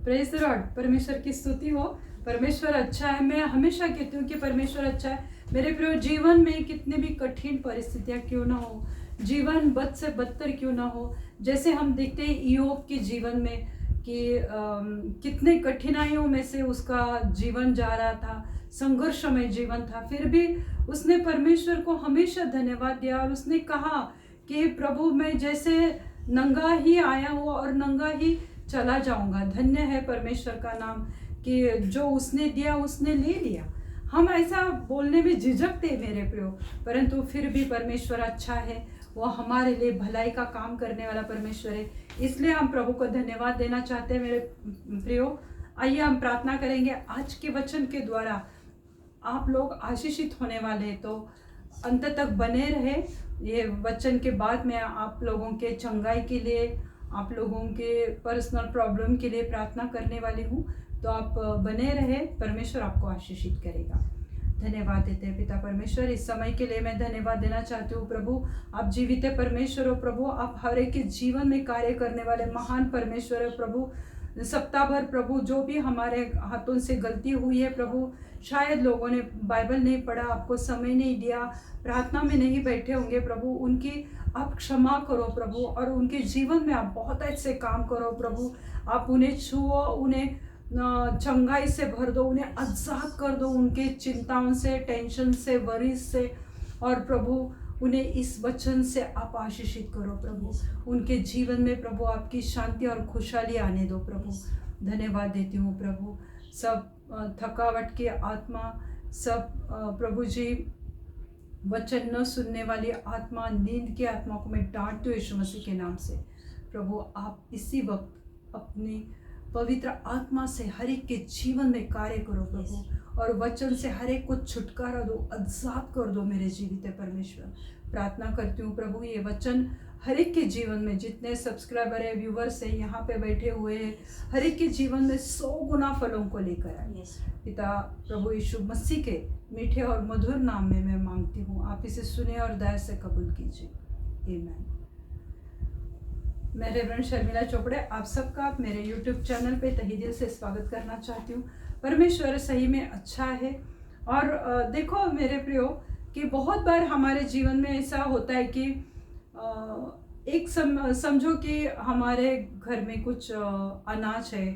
Praise the Lord. परमेश्वर की स्तुति हो। परमेश्वर अच्छा है। मैं हमेशा कहती हूँ कि परमेश्वर अच्छा है। मेरे प्रिय, जीवन में कितने भी कठिन परिस्थितियाँ क्यों ना हो, जीवन बद से बदतर क्यों ना हो, जैसे हम देखते हैं इयोब के जीवन में कि कितने कठिनाइयों में से उसका जीवन जा रहा था, संघर्षमय जीवन था, फिर भी उसने परमेश्वर को हमेशा धन्यवाद दिया और उसने कहा कि प्रभु, मैं जैसे नंगा ही आया हूँ और नंगा ही चला जाऊंगा। धन्य है परमेश्वर का नाम कि जो उसने दिया उसने ले लिया। हम ऐसा बोलने में झिझकते मेरे प्रियो, परंतु फिर भी परमेश्वर अच्छा है। वो हमारे लिए भलाई का काम करने वाला परमेश्वर है, इसलिए हम प्रभु को धन्यवाद देना चाहते हैं मेरे प्रियो। आइए हम प्रार्थना करेंगे। आज के वचन के द्वारा आप लोग आशीषित होने वाले हैं, तो अंत तक बने रहे। ये वचन के बाद मैं आप लोगों के चंगाई के लिए, आप लोगों के पर्सनल प्रॉब्लम के लिए प्रार्थना करने वाली हूँ, तो आप बने रहे। परमेश्वर आपको आशीषित करेगा। धन्यवाद देते हैं पिता परमेश्वर, इस समय के लिए मैं धन्यवाद देना चाहती हूँ। प्रभु, आप जीवित है परमेश्वर हो। प्रभु, आप हर एक के जीवन में कार्य करने वाले महान परमेश्वर है। प्रभु, सप्ताह भर प्रभु जो भी हमारे हाथों से गलती हुई है प्रभु, शायद लोगों ने बाइबल नहीं पढ़ा, आपको समय नहीं दिया, प्रार्थना में नहीं बैठे होंगे प्रभु, उनकी आप क्षमा करो प्रभु, और उनके जीवन में आप बहुत अच्छे काम करो प्रभु। आप उन्हें छुओ, उन्हें चंगाई से भर दो, उन्हें आजाद कर दो उनके चिंताओं से, टेंशन से, वरीज से, और प्रभु उन्हें इस वचन से आप आशीषित करो प्रभु। उनके जीवन में प्रभु आपकी शांति और खुशहाली आने दो प्रभु। धन्यवाद देती हूँ प्रभु। सब थकावट की आत्मा, सब प्रभु जी वचन न सुनने वाली आत्मा, नींद की आत्मा को मैं डांटती हूँ यीशु मसीह के नाम से। प्रभु, आप इसी वक्त अपनी पवित्र आत्मा से हर एक के जीवन में कार्य करो प्रभु, और वचन से हर एक को छुटकारा दो, आजाद कर दो मेरे जीवित परमेश्वर। प्रार्थना करती हूँ प्रभु, ये वचन हर एक के जीवन में, जितने सब्सक्राइबर है, व्यूवर्स है, यहाँ पे बैठे हुए हैं, हर एक के जीवन में 100 गुना फलों को लेकर आए। पिता प्रभु यीशु मसीह के मीठे और मधुर नाम में मैं मांगती हूँ, आप इसे सुने और दया से कबूल कीजिए। आमीन। मैं रेवरेंड शर्मिला चोपड़े आप सबका मेरे YouTube चैनल पे तहे दिल से स्वागत करना चाहती हूँ। परमेश्वर सही में अच्छा है। और देखो मेरे प्रियो, कि बहुत बार हमारे जीवन में ऐसा होता है कि एक समझो कि हमारे घर में कुछ अनाज है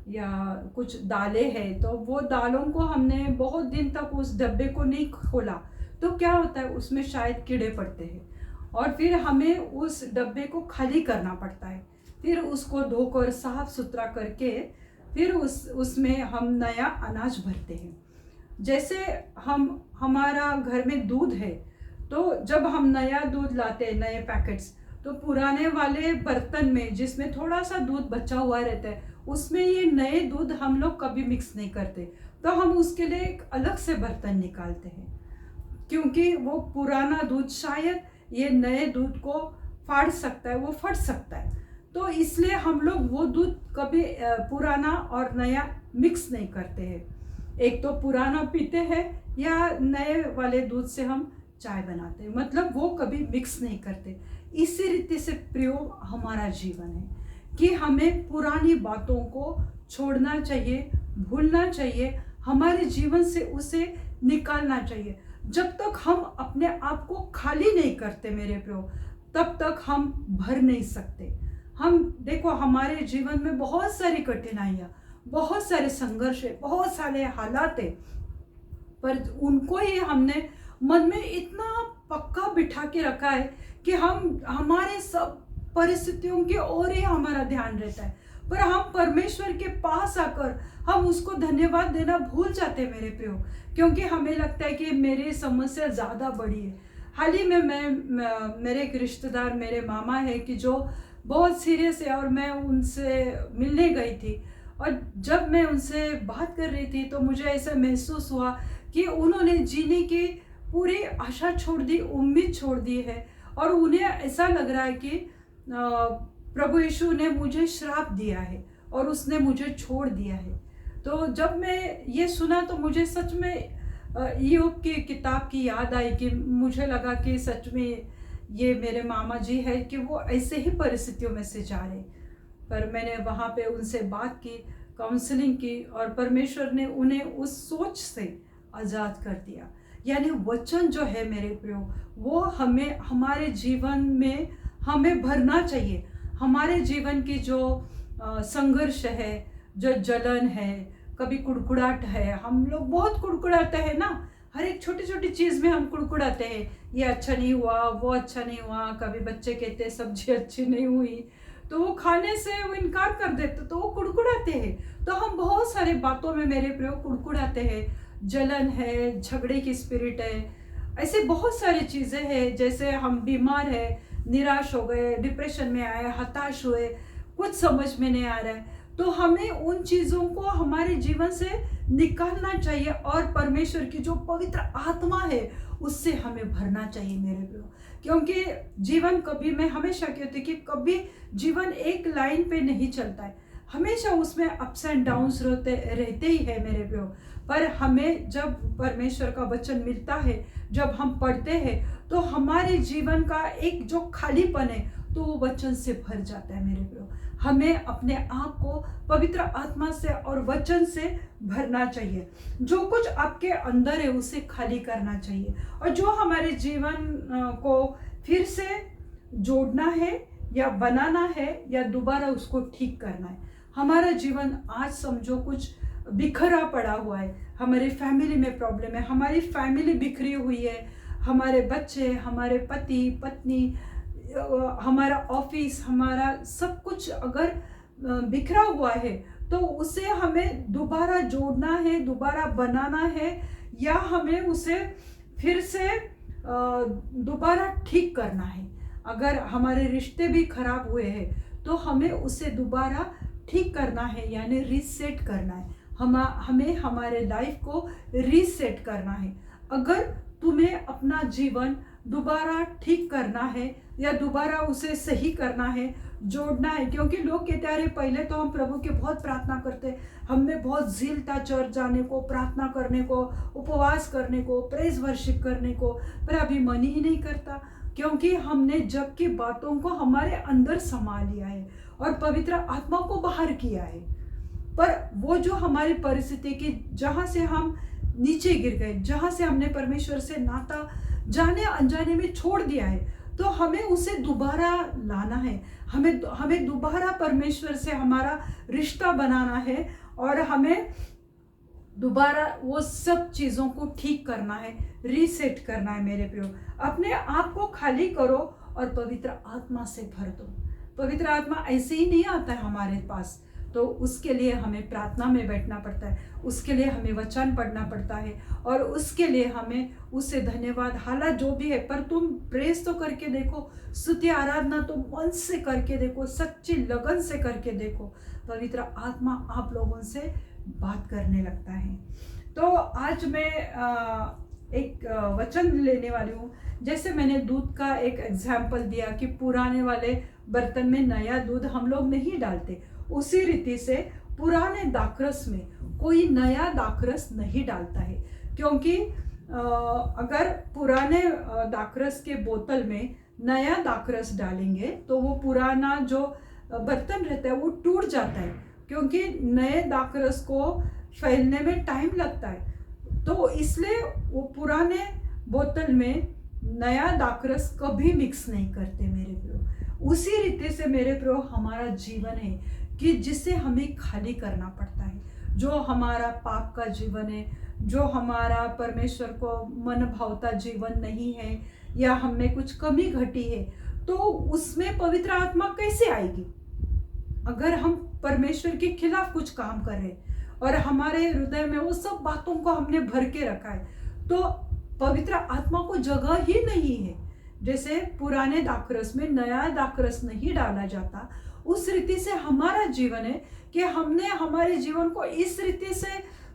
या कुछ दालें हैं, तो वो दालों को हमने बहुत दिन तक उस डब्बे को नहीं खोला, तो क्या होता है, उसमें शायद कीड़े पड़ते हैं, और फिर हमें उस डब्बे को खाली करना पड़ता है। फिर उसको धोकर साफ सुथरा करके फिर उसमें हम नया अनाज भरते हैं। जैसे हमारा घर में दूध है, तो जब हम नया दूध लाते हैं, नए पैकेट्स, तो पुराने वाले बर्तन में जिसमें थोड़ा सा दूध बचा हुआ रहता है, उसमें ये नए दूध हम लोग कभी मिक्स नहीं करते, तो हम उसके लिए एक अलग से बर्तन निकालते हैं, क्योंकि वो पुराना दूध शायद ये नए दूध को फाड़ सकता है, वो फट सकता है, तो इसलिए हम लोग वो दूध कभी पुराना और नया मिक्स नहीं करते हैं। एक तो पुराना पीते हैं या नए वाले दूध से हम चाय बनाते हैं, मतलब वो कभी मिक्स नहीं करते। इसी रीति से प्रियो हमारा जीवन है कि हमें पुरानी बातों को छोड़ना चाहिए, भूलना चाहिए, हमारे जीवन से उसे निकालना चाहिए। जब तक हम अपने आप को खाली नहीं करते मेरे प्रियो, तब तक हम भर नहीं सकते। हम देखो, हमारे जीवन में बहुत सारी कठिनाइयाँ, बहुत सारे संघर्ष है, बहुत सारे हालात है, पर उनको ही हमने मन में इतना पक्का बिठा के रखा है कि हम हमारे सब परिस्थितियों की ओर ही हमारा ध्यान रहता है, पर हम परमेश्वर के पास आकर हम उसको धन्यवाद देना भूल जाते हैं मेरे प्रियो, क्योंकि हमें लगता है कि मेरी समस्या ज़्यादा बड़ी है। हाल ही में मेरे एक रिश्तेदार, मेरे मामा है कि जो बहुत सीरियस है, और मैं उनसे मिलने गई थी, और जब मैं उनसे बात कर रही थी तो मुझे ऐसा महसूस हुआ कि उन्होंने जीने की पूरी आशा छोड़ दी, उम्मीद छोड़ दी है, और उन्हें ऐसा लग रहा है कि प्रभु यीशु ने मुझे श्राप दिया है और उसने मुझे छोड़ दिया है। तो जब मैं ये सुना तो मुझे सच में ईयोब की किताब की याद आई, कि मुझे लगा कि सच में ये मेरे मामा जी है कि वो ऐसे ही परिस्थितियों में से जा रहे। पर मैंने वहाँ पे उनसे बात की, काउंसलिंग की और परमेश्वर ने उन्हें उस सोच से आज़ाद कर दिया। यानी वचन जो है मेरे प्रियो, वो हमें हमारे जीवन में हमें भरना चाहिए। हमारे जीवन की जो संघर्ष है, जो जलन है, कभी कुड़कुड़ाहट है, हम लोग बहुत कुड़कुड़ाते हैं ना, हर एक छोटी छोटी चीज़ में हम कुड़कुड़ाते हैं, ये अच्छा नहीं हुआ, वो अच्छा नहीं हुआ। कभी बच्चे कहते हैं सब्जी अच्छी नहीं हुई, तो वो खाने से वो इनकार कर देते, तो वो कुड़कुड़ाते हैं। तो हम बहुत सारे बातों में मेरे प्रयोग कुड़कुड़ाते हैं। जलन है, झगड़े की स्पिरिट है, ऐसे बहुत सारी चीज़ें हैं। जैसे हम बीमार है, निराश हो गए, डिप्रेशन में आए, हताश हुए, कुछ समझ में नहीं आ रहा है, तो हमें उन चीज़ों को हमारे जीवन से निकालना चाहिए और परमेश्वर की जो पवित्र आत्मा है उससे हमें भरना चाहिए मेरे प्रियो। क्योंकि जीवन कभी, मैं हमेशा कहती कि कभी जीवन एक लाइन पे नहीं चलता है, हमेशा उसमें अप्स एंड डाउन्स रहते ही है मेरे प्रियो। पर हमें जब परमेश्वर का वचन मिलता है, जब हम पढ़ते हैं, तो हमारे जीवन का एक जो खालीपन है तो वो वचन से भर जाता है मेरे प्रियो। हमें अपने आप को पवित्र आत्मा से और वचन से भरना चाहिए। जो कुछ आपके अंदर है उसे खाली करना चाहिए, और जो हमारे जीवन को फिर से जोड़ना है या बनाना है या दोबारा उसको ठीक करना है। हमारा जीवन आज समझो कुछ बिखरा पड़ा हुआ है, हमारी फैमिली में प्रॉब्लम है, हमारी फैमिली बिखरी हुई है, हमारे बच्चे, हमारे पति पत्नी, हमारा ऑफिस, हमारा सब कुछ अगर बिखरा हुआ है, तो उसे हमें दोबारा जोड़ना है, दोबारा बनाना है, या हमें उसे फिर से दोबारा ठीक करना है। अगर हमारे रिश्ते भी खराब हुए हैं तो हमें उसे दोबारा ठीक करना है, यानी रीसेट करना है। हमें हमारे लाइफ को रीसेट करना है। अगर तुम्हें अपना जीवन दोबारा ठीक करना है या दोबारा उसे सही करना है, जोड़ना है, क्योंकि लोग कहते हैं अरे पहले तो हम प्रभु की बहुत प्रार्थना करते, हमें बहुत ज़ील था चर्च जाने को, प्रार्थना करने को, उपवास करने को, प्रेज वर्शिप करने को, पर अभी मन ही नहीं करता, क्योंकि हमने जब की बातों को हमारे अंदर समा लिया है और पवित्र आत्मा को बाहर किया है। पर वो जो हमारी परिस्थिति की, जहाँ से हम नीचे गिर गए, जहाँ से हमने परमेश्वर से नाता जाने अनजाने में छोड़ दिया है, तो हमें उसे दोबारा लाना है। हमें दोबारा परमेश्वर से हमारा रिश्ता बनाना है और हमें दोबारा वो सब चीज़ों को ठीक करना है, रीसेट करना है मेरे प्रियो। अपने आप को खाली करो और पवित्र आत्मा से भर दो। पवित्र आत्मा ऐसे ही नहीं आता है हमारे पास, तो उसके लिए हमें प्रार्थना में बैठना पड़ता है, उसके लिए हमें वचन पढ़ना पड़ता है, और उसके लिए हमें उससे धन्यवाद, हालात जो भी है, पर तुम प्रेस तो करके देखो, स्तुति आराधना तो मन से करके देखो, सच्ची लगन से करके देखो, पवित्र आत्मा आप लोगों से बात करने लगता है। तो आज मैं एक वचन लेने वाली हूँ। जैसे मैंने दूध का एक एग्जाम्पल दिया कि पुराने वाले बर्तन में नया दूध हम लोग नहीं डालते, उसी रीति से पुराने दाखरस में कोई नया दाखरस नहीं डालता है। क्योंकि अगर पुराने दाखरस के बोतल में नया दाखरस डालेंगे तो वो पुराना जो बर्तन रहता है वो टूट जाता है, क्योंकि नए दाखरस को फैलने में टाइम लगता है। तो इसलिए वो पुराने बोतल में नया दाखरस कभी मिक्स नहीं करते मेरे प्रियो। उसी रीति से मेरे प्रियो हमारा जीवन है कि जिसे हमें खाली करना पड़ता है। जो हमारा पाप का जीवन है, जो हमारा परमेश्वर को मन भावता जीवन नहीं है, या हमें कुछ कमी घटी है, तो उसमें पवित्र आत्मा कैसे आएगी? अगर हम परमेश्वर के खिलाफ कुछ काम कर रहे और हमारे हृदय में वो सब बातों को हमने भर के रखा है, तो पवित्र आत्मा को जगह ही नहीं है। जैसे पुराने दाखरस में नया दाखरस नहीं डाला जाता, उस रीति से हमारा जीवन है कि हमने हमारे जीवन को इस रीति से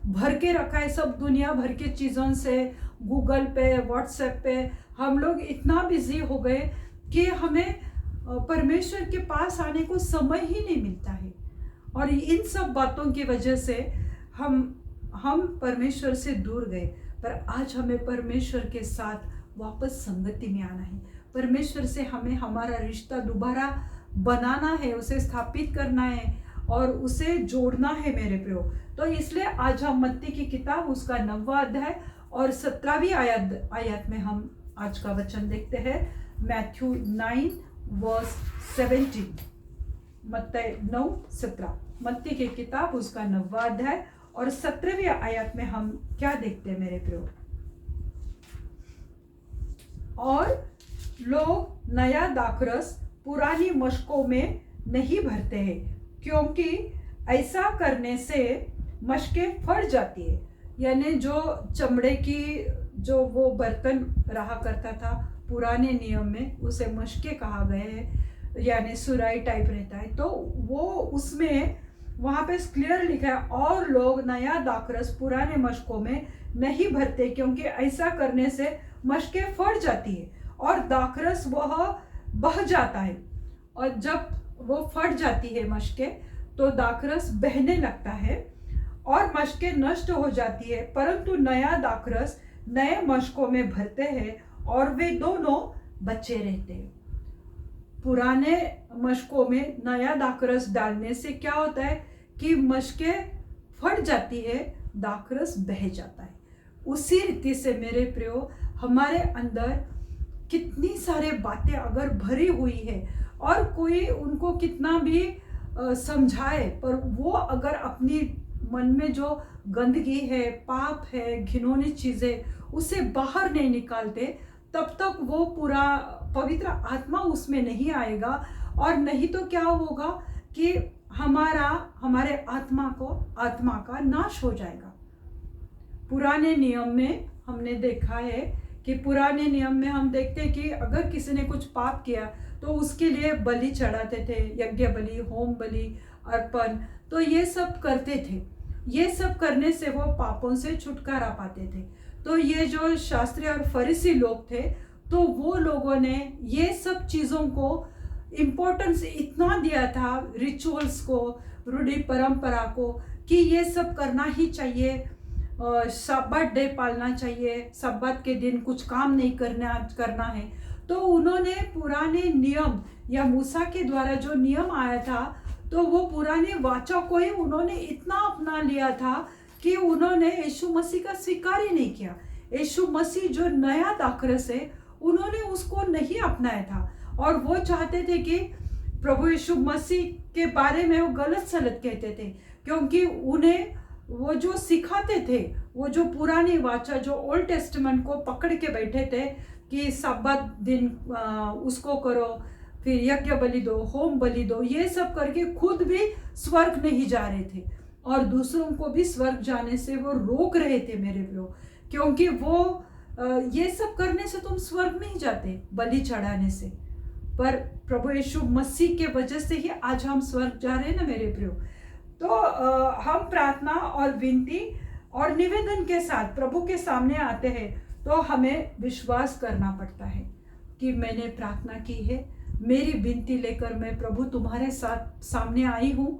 भर के रखा है, सब दुनिया भर के चीज़ों से, गूगल पे, व्हाट्सएप पे हम लोग इतना बिजी हो गए कि हमें परमेश्वर के पास आने को समय ही नहीं मिलता है। और इन सब बातों की वजह से हम परमेश्वर से दूर गए। पर आज हमें परमेश्वर के साथ वापस संगति में आना है। परमेश्वर से हमें हमारा रिश्ता दोबारा बनाना है, उसे स्थापित करना है, और उसे जोड़ना है मेरे प्रियो। तो इसलिए आज हम मत्ती की किताब उसका 9वां अध्याय और 17वीं आयत में हम आज का वचन देखते हैं। Matthew 9 verse 17। मत्ती 9:17, मत्ती की किताब उसका 9वां अध्याय और 17वीं आयत में हम क्या देखते हैं मेरे प्रियो। और लोग नया दाखरस पुरानी मशकों में नहीं भरते हैं, क्योंकि ऐसा करने से मशकें फट जाती है। यानी जो चमड़े की जो वो बर्तन रहा करता था पुराने नियम में, उसे मशके कहा गए है, यानी सुराई टाइप रहता है। तो वो उसमें वहाँ पे क्लियर लिखा है, और लोग नया दाखरस पुराने मशकों में नहीं भरते, क्योंकि ऐसा करने से मशकें फट जाती है और दाखरस वह बह जाता है। और जब वो फट जाती है मशकें, तो दाखरस बहने लगता है और मशकें नष्ट हो जाती है। परंतु नया दाखरस नए मशकों में भरते हैं और वे दोनों बचे रहते हैं। पुराने मशकों में नया दाखरस डालने से क्या होता है कि मशकें फट जाती है, दाखरस बह जाता है। उसी रीति से मेरे प्रियो, हमारे अंदर कितनी सारे बातें अगर भरी हुई है और कोई उनको कितना भी समझाए, पर वो अगर अपनी मन में जो गंदगी है, पाप है, घिनौनी चीज़ें उसे बाहर नहीं निकालते, तब तक वो पूरा पवित्र आत्मा उसमें नहीं आएगा। और नहीं तो क्या होगा कि हमारे आत्मा का नाश हो जाएगा। पुराने नियम में हमने देखा है कि पुराने नियम में हम देखते हैं कि अगर किसी ने कुछ पाप किया तो उसके लिए बलि चढ़ाते थे, यज्ञ बलि, होम बलि, अर्पण, तो ये सब करते थे। ये सब करने से वो पापों से छुटकारा पाते थे। तो ये जो शास्त्री और फरीसी लोग थे, तो वो लोगों ने ये सब चीज़ों को इम्पोर्टेंस इतना दिया था, रिचुअल्स को, रूढ़ी परंपरा को, कि ये सब करना ही चाहिए, सब्बात डे पालना चाहिए, सब्बात के दिन कुछ काम नहीं करना है। तो उन्होंने पुराने नियम या मूसा के द्वारा जो नियम आया था, तो वो पुराने वाचा को ही उन्होंने इतना अपना लिया था कि उन्होंने यीशु मसीह का स्वीकार ही नहीं किया। यीशु मसीह जो नया दाखरस है, उन्होंने उसको नहीं अपनाया था। और वो चाहते थे कि प्रभु यीशु मसीह के बारे में वो गलत सलत कहते थे, क्योंकि उन्हें वो जो सिखाते थे, वो जो पुरानी वाचा, जो ओल्ड टेस्टमेंट को पकड़ के बैठे थे कि सब्बात दिन उसको करो, फिर यज्ञ बलि दो, होम बलि दो, ये सब करके खुद भी स्वर्ग नहीं जा रहे थे और दूसरों को भी स्वर्ग जाने से वो रोक रहे थे मेरे प्रियो। क्योंकि वो ये सब करने से तुम स्वर्ग नहीं जाते, बलि चढ़ाने से, पर प्रभु यीशु मसीह के वजह से ही आज हम स्वर्ग जा रहे हैं ना मेरे प्रियो। तो हम प्रार्थना और विनती और निवेदन के साथ प्रभु के सामने आते हैं, तो हमें विश्वास करना पड़ता है कि मैंने प्रार्थना की है, मेरी विनती लेकर मैं प्रभु तुम्हारे साथ सामने आई हूँ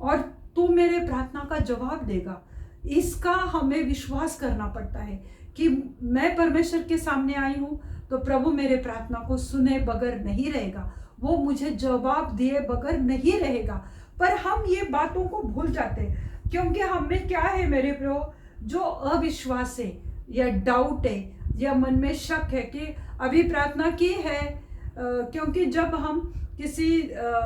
और तू मेरे प्रार्थना का जवाब देगा। इसका हमें विश्वास करना पड़ता है कि मैं परमेश्वर के सामने आई हूँ, तो प्रभु मेरे प्रार्थना को सुने बगैर नहीं रहेगा, वो मुझे जवाब दिए बगैर नहीं रहेगा। पर हम ये बातों को भूल जाते हैं, क्योंकि हमें क्या है मेरे प्रियो, जो अविश्वास है या डाउट है या मन में शक है कि अभी प्रार्थना की है, क्योंकि जब हम किसी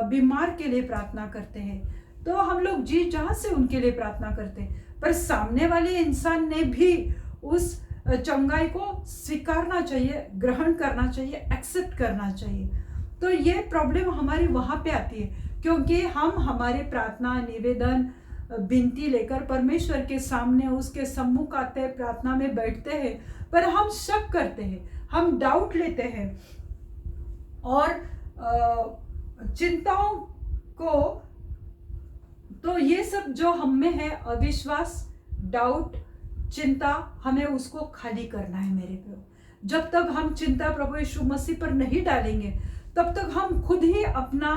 बीमार के लिए प्रार्थना करते हैं तो हम लोग जी जान से उनके लिए प्रार्थना करते हैं, पर सामने वाले इंसान ने भी उस चंगाई को स्वीकारना चाहिए, ग्रहण करना चाहिए, एक्सेप्ट करना चाहिए। तो ये प्रॉब्लम हमारी वहाँ पे आती है, क्योंकि हम हमारे प्रार्थना, निवेदन, विनती लेकर परमेश्वर के सामने उसके सम्मुख आते हैं, प्रार्थना में बैठते हैं, पर हम शक करते हैं, हम डाउट लेते हैं और चिंताओं को, तो ये सब जो हम में है, अविश्वास, डाउट, चिंता, हमें उसको खाली करना है मेरे प्रियो। जब तक हम चिंता प्रभु यीशु मसीह पर नहीं डालेंगे, तब तक हम खुद ही अपना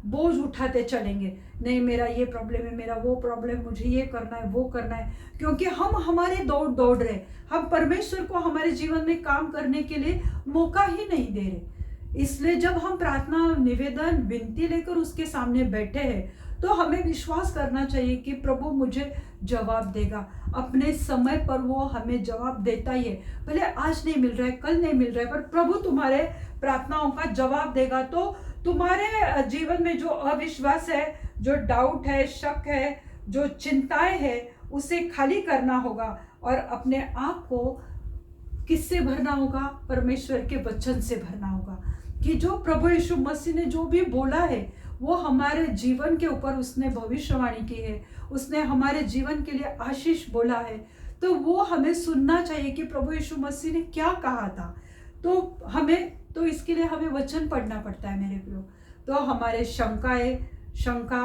बोझ उठाते चलेंगे। नहीं, मेरा ये प्रॉब्लम है, मेरा वो प्रॉब्लम, मुझे ये करना है, वो करना है, क्योंकि हम हमारे दौड़ रहे, हम परमेश्वर को हमारे जीवन में काम करने के लिए मौका ही नहीं दे रहे। इसलिए जब हम प्रार्थना, निवेदन, विनती लेकर उसके सामने बैठे हैं, तो हमें विश्वास करना चाहिए कि प्रभु मुझे जवाब देगा। अपने समय पर वो हमें जवाब देता ही है। भले आज नहीं मिल रहा है, कल नहीं मिल रहा है, पर प्रभु तुम्हारे प्रार्थनाओं का जवाब देगा। तो तुम्हारे जीवन में जो अविश्वास है, जो डाउट है, शक है, जो चिंताएं है, उसे खाली करना होगा और अपने आप को किससे भरना होगा? परमेश्वर के वचन से भरना होगा कि जो प्रभु यीशु मसीह ने जो भी बोला है वो हमारे जीवन के ऊपर उसने भविष्यवाणी की है, उसने हमारे जीवन के लिए आशीष बोला है। तो वो हमें सुनना चाहिए कि प्रभु यीशु मसीह ने क्या कहा था। तो इसके लिए हमें वचन पढ़ना पड़ता है मेरे प्रियो। तो हमारे शंका,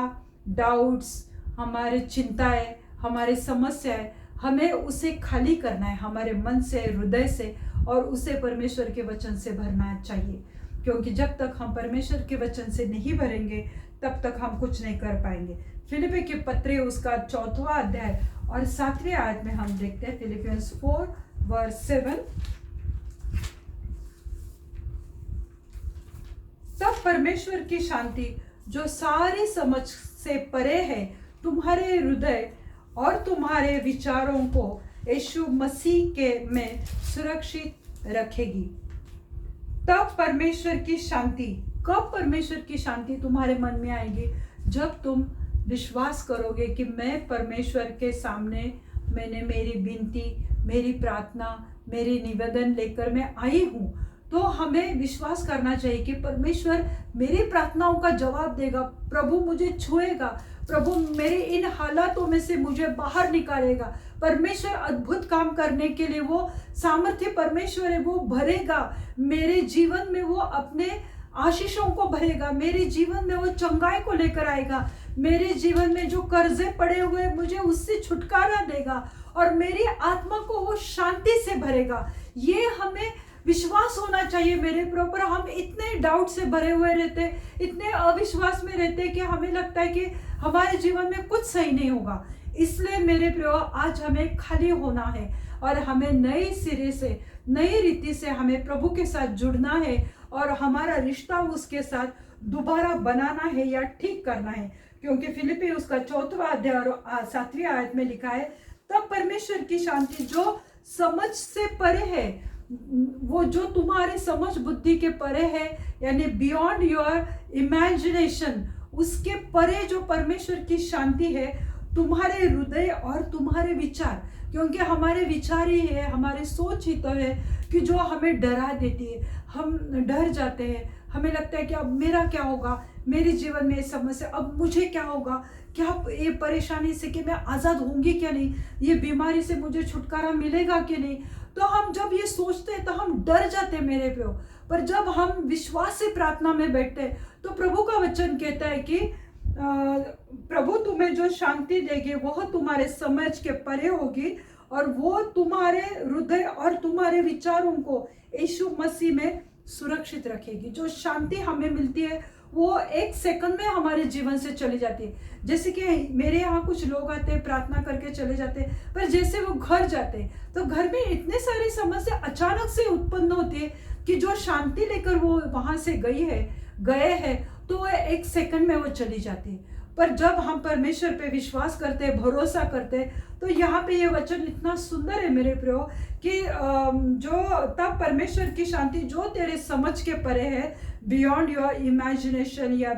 डाउट्स, हमारे चिंताएं, हमारे समस्याएं, हमें उसे खाली करना है हमारे मन से, हृदय से, और उसे परमेश्वर के वचन से भरना चाहिए। क्योंकि जब तक हम परमेश्वर के वचन से नहीं भरेंगे तब तक हम कुछ नहीं कर पाएंगे। फिलिपी के पत्री उसका 4वां अध्याय और 7वें आयत में हम देखते हैं, फिलिपियंस 4:7। तब परमेश्वर की शांति जो सारी समझ से परे है तुम्हारे हृदय और तुम्हारे विचारों को यीशु मसीह के में सुरक्षित रखेगी। तब परमेश्वर की शांति, कब परमेश्वर की शांति तुम्हारे मन में आएगी? जब तुम विश्वास करोगे कि मैं परमेश्वर के सामने मैंने मेरी विनती, मेरी प्रार्थना, मेरी निवेदन लेकर मैं आई हूँ। तो हमें विश्वास करना चाहिए कि परमेश्वर मेरी प्रार्थनाओं का जवाब देगा, प्रभु मुझे छुएगा, प्रभु मेरे इन हालातों में से मुझे बाहर निकालेगा। परमेश्वर अद्भुत काम करने के लिए वो सामर्थ्य परमेश्वर है, वो भरेगा मेरे जीवन में, वो अपने आशीषों को भरेगा मेरे जीवन में, वो चंगाई को लेकर आएगा मेरे जीवन में। जो कर्जे पड़े हुए मुझे उससे छुटकारा देगा और मेरी आत्मा को वो शांति से भरेगा। ये हमें विश्वास होना चाहिए मेरे प्रभु। हम इतने डाउट से भरे हुए रहते, इतने अविश्वास में रहते कि हमें लगता है कि हमारे जीवन में कुछ सही नहीं होगा। इसलिए मेरे प्रियो, आज हमें खाली होना है और हमें नए सिरे से, नई रीति से हमें प्रभु के साथ जुड़ना है और हमारा रिश्ता उसके साथ दोबारा बनाना है या ठीक करना है। क्योंकि फिलिपी उसका 4वां अध्याय और 7वीं आयत में लिखा है, तब परमेश्वर की शांति जो समझ से परे है, वो जो तुम्हारे समझ बुद्धि के परे है, यानी बियॉन्ड योर इमेजिनेशन, उसके परे जो परमेश्वर की शांति है तुम्हारे हृदय और तुम्हारे विचार, क्योंकि हमारे विचार ही है, हमारी सोच ही तो है कि जो हमें डरा देती है। हम डर जाते हैं, हमें लगता है कि अब मेरा क्या होगा, मेरे जीवन में ये समस्या, अब मुझे क्या होगा, क्या ये परेशानी से कि मैं आज़ाद होंगी क्या नहीं, ये बीमारी से मुझे छुटकारा मिलेगा कि नहीं। तो हम जब ये सोचते हैं तो हम डर जाते हैं मेरे प्यो। पर जब हम विश्वास से प्रार्थना में बैठते हैं तो प्रभु का वचन कहता है कि प्रभु तुम्हें जो शांति देगी वह तुम्हारे समझ के परे होगी और वो तुम्हारे हृदय और तुम्हारे विचारों को यीशु मसीह में सुरक्षित रखेगी। जो शांति हमें मिलती है वो एक सेकंड में हमारे जीवन से चली जाती है। जैसे कि मेरे यहाँ कुछ लोग आते हैं, प्रार्थना करके चले जाते हैं, पर जैसे वो घर जाते हैं तो घर में इतने सारी समस्या अचानक से उत्पन्न होती है कि जो शांति लेकर वो वहाँ से गए हैं तो वो एक सेकंड में वो चली जाती है। पर जब हम परमेश्वर पे विश्वास करते हैं, भरोसा करते हैं, तो यहाँ पे ये वचन इतना सुंदर है मेरे प्रियो कि जो तब परमेश्वर की शांति जो तेरे समझ के परे है, बियॉन्ड योर इमेजिनेशन, या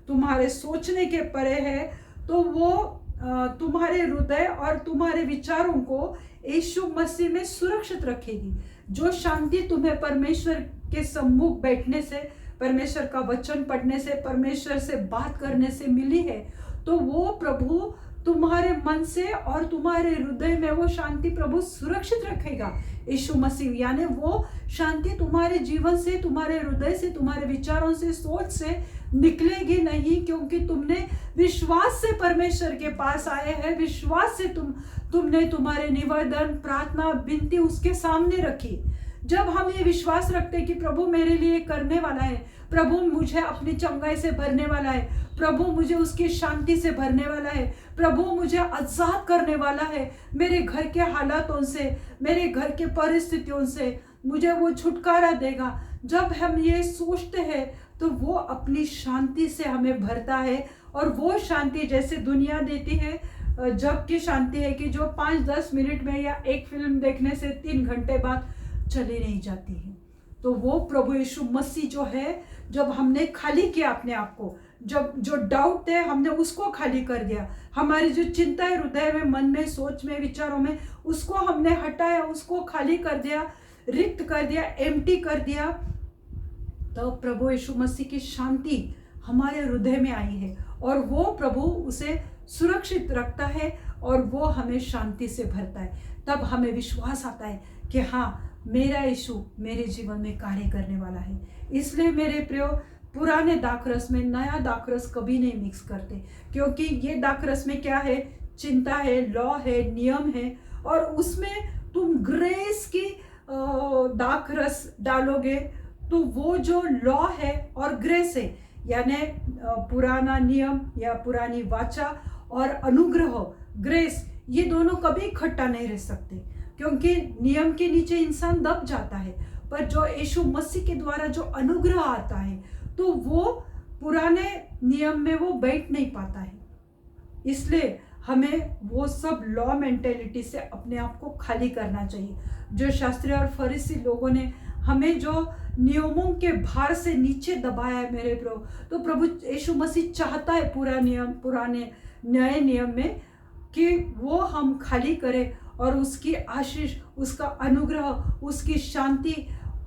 तुम्हारे सोचने के परे है, तो वो तुम्हारे हृदय और तुम्हारे विचारों को यीशु मसीह में सुरक्षित रखेगी। जो शांति तुम्हें परमेश्वर के सम्मुख बैठने से, परमेश्वर का वचन पढ़ने से, परमेश्वर से बात करने से मिली है, तो वो प्रभु तुम्हारे मन से और तुम्हारे हृदय में वो शांति प्रभु सुरक्षित रखेगा यीशु मसीह। यानी वो शांति तुम्हारे जीवन से, तुम्हारे हृदय से, तुम्हारे विचारों से, सोच से निकलेगी नहीं, क्योंकि तुमने विश्वास से परमेश्वर के पास आए हैं, विश्वास से तुमने तुम्हारे निवेदन, प्रार्थना, विनती उसके सामने रखी। जब हम ये विश्वास रखते हैं कि प्रभु मेरे लिए करने वाला है, प्रभु मुझे अपनी चंगाई से भरने वाला है, प्रभु मुझे उसकी शांति से भरने वाला है, प्रभु मुझे आजाद करने वाला है, मेरे घर के हालातों से, मेरे घर के परिस्थितियों से मुझे वो छुटकारा देगा। जब हम ये सोचते हैं तो वो अपनी शांति से हमें भरता है और वो शांति जैसे दुनिया देती है, जब की शांति है कि जो 5-10 मिनट में या एक फिल्म देखने से 3 घंटे बाद चली नहीं जाती है। तो वो प्रभु यीशु मसीह जो है, जब हमने खाली किया अपने आप को, जब जो डाउट थे हमने उसको खाली कर दिया, हमारी जो चिंता है हृदय में, मन में, सोच में, विचारों में, उसको हमने हटाया, उसको खाली कर दिया, रिक्त कर दिया, एम्प्टी कर दिया, तो प्रभु यीशु मसीह की शांति हमारे हृदय में आई है और वो प्रभु उसे सुरक्षित रखता है और वो हमें शांति से भरता है। तब हमें विश्वास आता है कि हाँ, मेरा यीशु मेरे जीवन में कार्य करने वाला है। इसलिए मेरे प्रियो, पुराने दाखरस में नया दाखरस कभी नहीं मिक्स करते, क्योंकि ये दाखरस में क्या है? चिंता है, लॉ है, नियम है, और उसमें तुम ग्रेस की दाखरस डालोगे तो वो जो लॉ है और ग्रेस है, यानी पुराना नियम या पुरानी वाचा और अनुग्रह, ग्रेस, ये दोनों कभी इकट्ठा नहीं रह सकते, क्योंकि नियम के नीचे इंसान दब जाता है। पर जो यीशु मसीह के द्वारा जो अनुग्रह आता है, तो वो पुराने नियम में वो बैठ नहीं पाता है। इसलिए हमें वो सब लॉ मेंटेलिटी से अपने आप को खाली करना चाहिए। जो शास्त्री और फरीसी लोगों ने हमें जो नियमों के भार से नीचे दबाया है मेरे प्रभु, तो प्रभु यीशु मसीह चाहता है पुराने नए नियम में कि वो हम खाली करें और उसकी आशीष, उसका अनुग्रह, उसकी शांति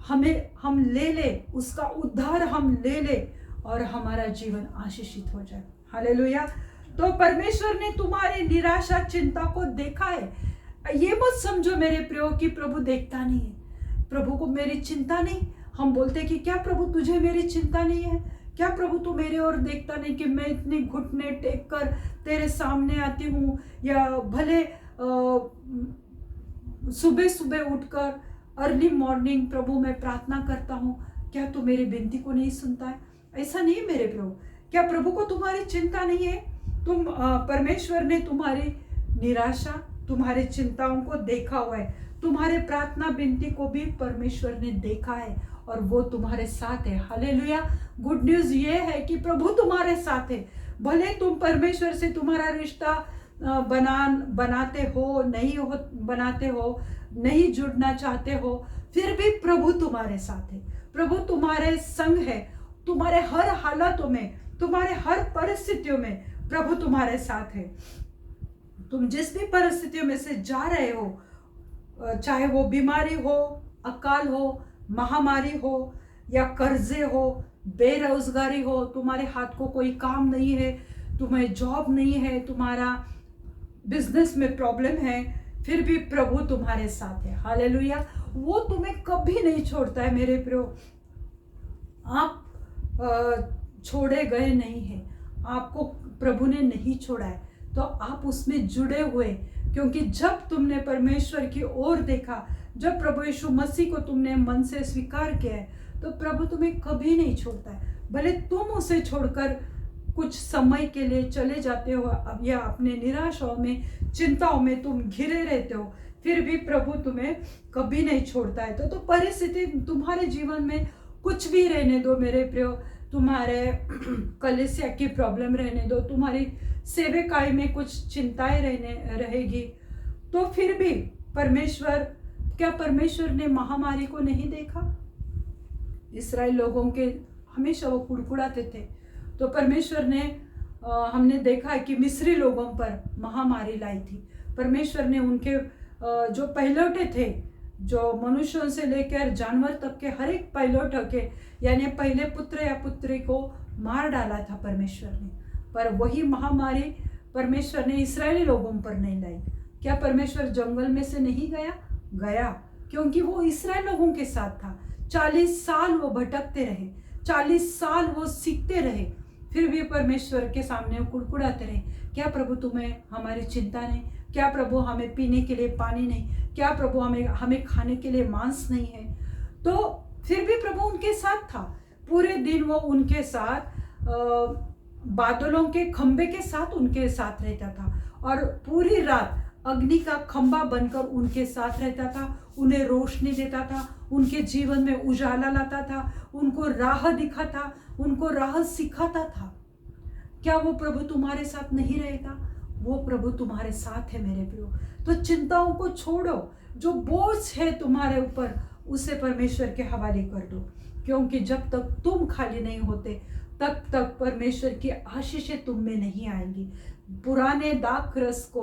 हम ले ले, उसका उद्धार हम ले ले और हमारा जीवन आशीषित हो जाए। हालेलुया। तो परमेश्वर ने तुम्हारी निराशा, चिंता को देखा है। ये मत समझो मेरे प्रियो कि प्रभु देखता नहीं है, प्रभु को मेरी चिंता नहीं। हम बोलते कि क्या प्रभु तुझे मेरी चिंता नहीं है? क्या प्रभु तू मेरे और देखता नहीं कि मैं इतने घुटने टेक कर तेरे सामने आती हूँ, या भले सुबह सुबह उठकर अर्ली मॉर्निंग प्रभु मैं प्रार्थना करता हूँ, क्या तू मेरी विनती को नहीं सुनता है? ऐसा नहीं है मेरे प्रभु। क्या प्रभु को तुम्हारी चिंता नहीं है? परमेश्वर ने तुम्हारी निराशा, तुम्हारी चिंताओं को देखा हुआ है, तुम्हारे प्रार्थना विनती को भी परमेश्वर ने देखा है और वो तुम्हारे साथ है। हालेलुया। गुड न्यूज ये है कि प्रभु तुम्हारे साथ है। भले तुम परमेश्वर से तुम्हारा रिश्ता बनाते हो, नहीं हो बनाते हो, नहीं जुड़ना चाहते हो, फिर भी प्रभु तुम्हारे साथ है। प्रभु तुम्हारे संग है, तुम्हारे हर हालातों में, तुम्हारे हर परिस्थितियों में प्रभु तुम्हारे साथ है। तुम जिस भी परिस्थितियों में से जा रहे हो, चाहे वो बीमारी हो, अकाल हो, महामारी हो, या कर्जे हो, बेरोजगारी हो, तुम्हारे हाथ को कोई काम नहीं है, तुम्हें जॉब नहीं है, तुम्हारा बिजनेस में प्रॉब्लम है, फिर भी प्रभु तुम्हारे साथ है। हालेलुया। वो तुम्हें कभी नहीं छोड़ता है मेरे प्रियो। आप छोड़े गए नहीं हैं, आपको प्रभु ने नहीं छोड़ा है, तो आप उसमें जुड़े हुए, क्योंकि जब तुमने परमेश्वर की ओर देखा, जब प्रभु यीशु मसीह को तुमने मन से स्वीकार किया है, तो प्रभु तुम्हें कभी नहीं छोड़ता है। भले तुम उसे छोड़कर कुछ समय के लिए चले जाते हो, अब या अपने निराशाओं में, चिंताओं में तुम घिरे रहते हो, फिर भी प्रभु तुम्हें कभी नहीं छोड़ता है। तो परिस्थिति तुम्हारे जीवन में कुछ भी रहने दो मेरे प्रियो, तुम्हारे कलीसिया की प्रॉब्लम रहने दो, तुम्हारी सेवकाई में कुछ चिंताएं रहेगी, तो फिर भी क्या परमेश्वर ने महामारी को नहीं देखा? इस्राएल लोगों के हमेशा वो कुड़कुड़ाते थे, तो परमेश्वर ने हमने देखा कि मिस्री लोगों पर महामारी लाई थी। परमेश्वर ने उनके जो पहिलौठे थे, जो मनुष्यों से लेकर जानवर तक के हर एक पहिलौठ के, यानी पहले पुत्र या पुत्री को मार डाला था परमेश्वर ने। पर वही महामारी परमेश्वर ने इस्राएली लोगों पर नहीं लाई। क्या परमेश्वर जंगल में से नहीं गया, क्योंकि वो इस्राएल लोगों के साथ था। 40 साल वो भटकते रहे, 40 साल वो सीखते रहे, फिर भी परमेश्वर के सामने वो कुड़कुड़ाते रहे। क्या प्रभु तुम्हें हमारी चिंता नहीं? क्या प्रभु हमें पीने के लिए पानी नहीं? क्या प्रभु हमें खाने के लिए मांस नहीं है? तो फिर भी प्रभु उनके साथ था। पूरे दिन वो उनके साथ बादलों के खंबे के साथ उनके साथ रहता था, और पूरी रात अग्नि का खंबा बनकर उनके साथ रहता था, उन्हें रोशनी देता था, उनके जीवन में उजाला लाता था, उनको राह दिखाता, उनको राह सिखाता था। क्या वो प्रभु तुम्हारे साथ नहीं रहेगा? वो प्रभु तुम्हारे साथ है मेरे प्रियो। तो चिंताओं को छोड़ो, जो बोझ है तुम्हारे ऊपर उसे परमेश्वर के हवाले कर दो, क्योंकि जब तक तुम खाली नहीं होते तब तक परमेश्वर की आशीषें तुम में नहीं आएंगी। पुराने दाखरस को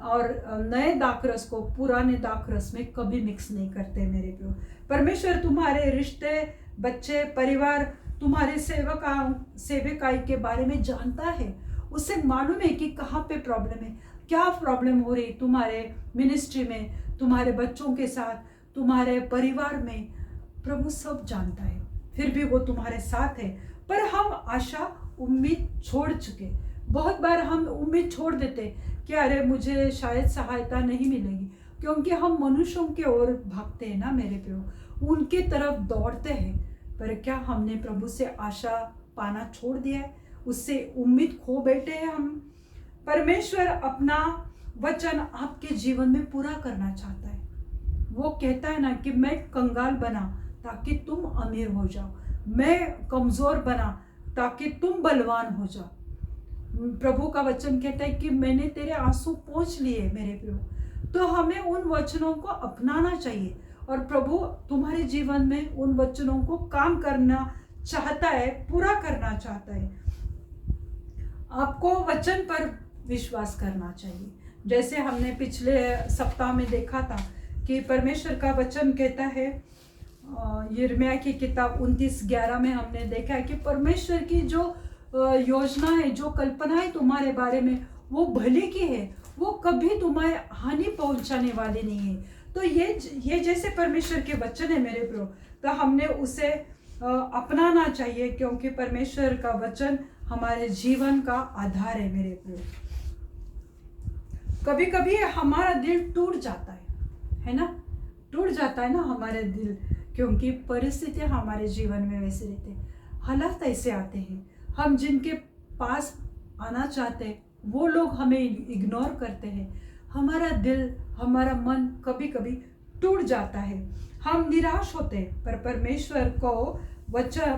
और नए दाखरस को पुराने दाखरस में कभी मिक्स नहीं करते मेरे प्रियो। परमेश्वर तुम्हारे रिश्ते, बच्चे, परिवार, तुम्हारे सेवकाई के बारे में जानता है। उसे मालूम है कि कहाँ पे प्रॉब्लम है, क्या प्रॉब्लम हो रही तुम्हारे मिनिस्ट्री में, तुम्हारे बच्चों के साथ, तुम्हारे परिवार में। प्रभु सब जानता है, फिर भी वो तुम्हारे साथ है। पर हम आशा उम्मीद छोड़ चुके। बहुत बार हम उम्मीद छोड़ देते कि अरे मुझे शायद सहायता नहीं मिलेगी, क्योंकि हम मनुष्यों की ओर भागते हैं ना मेरे प्रियो, उनके तरफ दौड़ते हैं। पर क्या हमने प्रभु से आशा पाना छोड़ दिया है? उससे उम्मीद खो बैठे हैं हम। परमेश्वर अपना वचन आपके जीवन में पूरा करना चाहता है। वो कहता है ना कि मैं कंगाल बना ताकि तुम अमीर हो जाओ, मैं कमजोर बना ताकि तुम बलवान हो जाओ। प्रभु का वचन कहता है कि मैंने तेरे आंसू पोंछ लिए मेरे प्रियो। तो हमें उन वचनों को अपनाना चाहिए, और प्रभु तुम्हारे जीवन में उन वचनों को काम करना चाहता है, पूरा करना चाहता है। आपको वचन पर विश्वास करना चाहिए। जैसे हमने पिछले सप्ताह में देखा था कि परमेश्वर का वचन कहता है, यिर्मयाह की किताब 29:11 में हमने देखा है कि परमेश्वर की जो योजना है, जो कल्पना है तुम्हारे बारे में, वो भले की है, वो कभी तुम्हें हानि पहुंचाने वाली नहीं है। तो ये जैसे परमेश्वर के वचन है मेरे प्रियो, तो हमने उसे अपनाना चाहिए, क्योंकि परमेश्वर का वचन हमारे जीवन का आधार है मेरे प्रियो। कभी कभी हमारा दिल टूट जाता है ना, टूट जाता है ना हमारे दिल, क्योंकि परिस्थितियां हमारे जीवन में वैसे रहते हैं, हालात ऐसे आते हैं। हम जिनके पास आना चाहते हैं वो लोग हमें इग्नोर करते हैं। हमारा दिल, हमारा मन कभी कभी टूट जाता है, हम निराश होते हैं। पर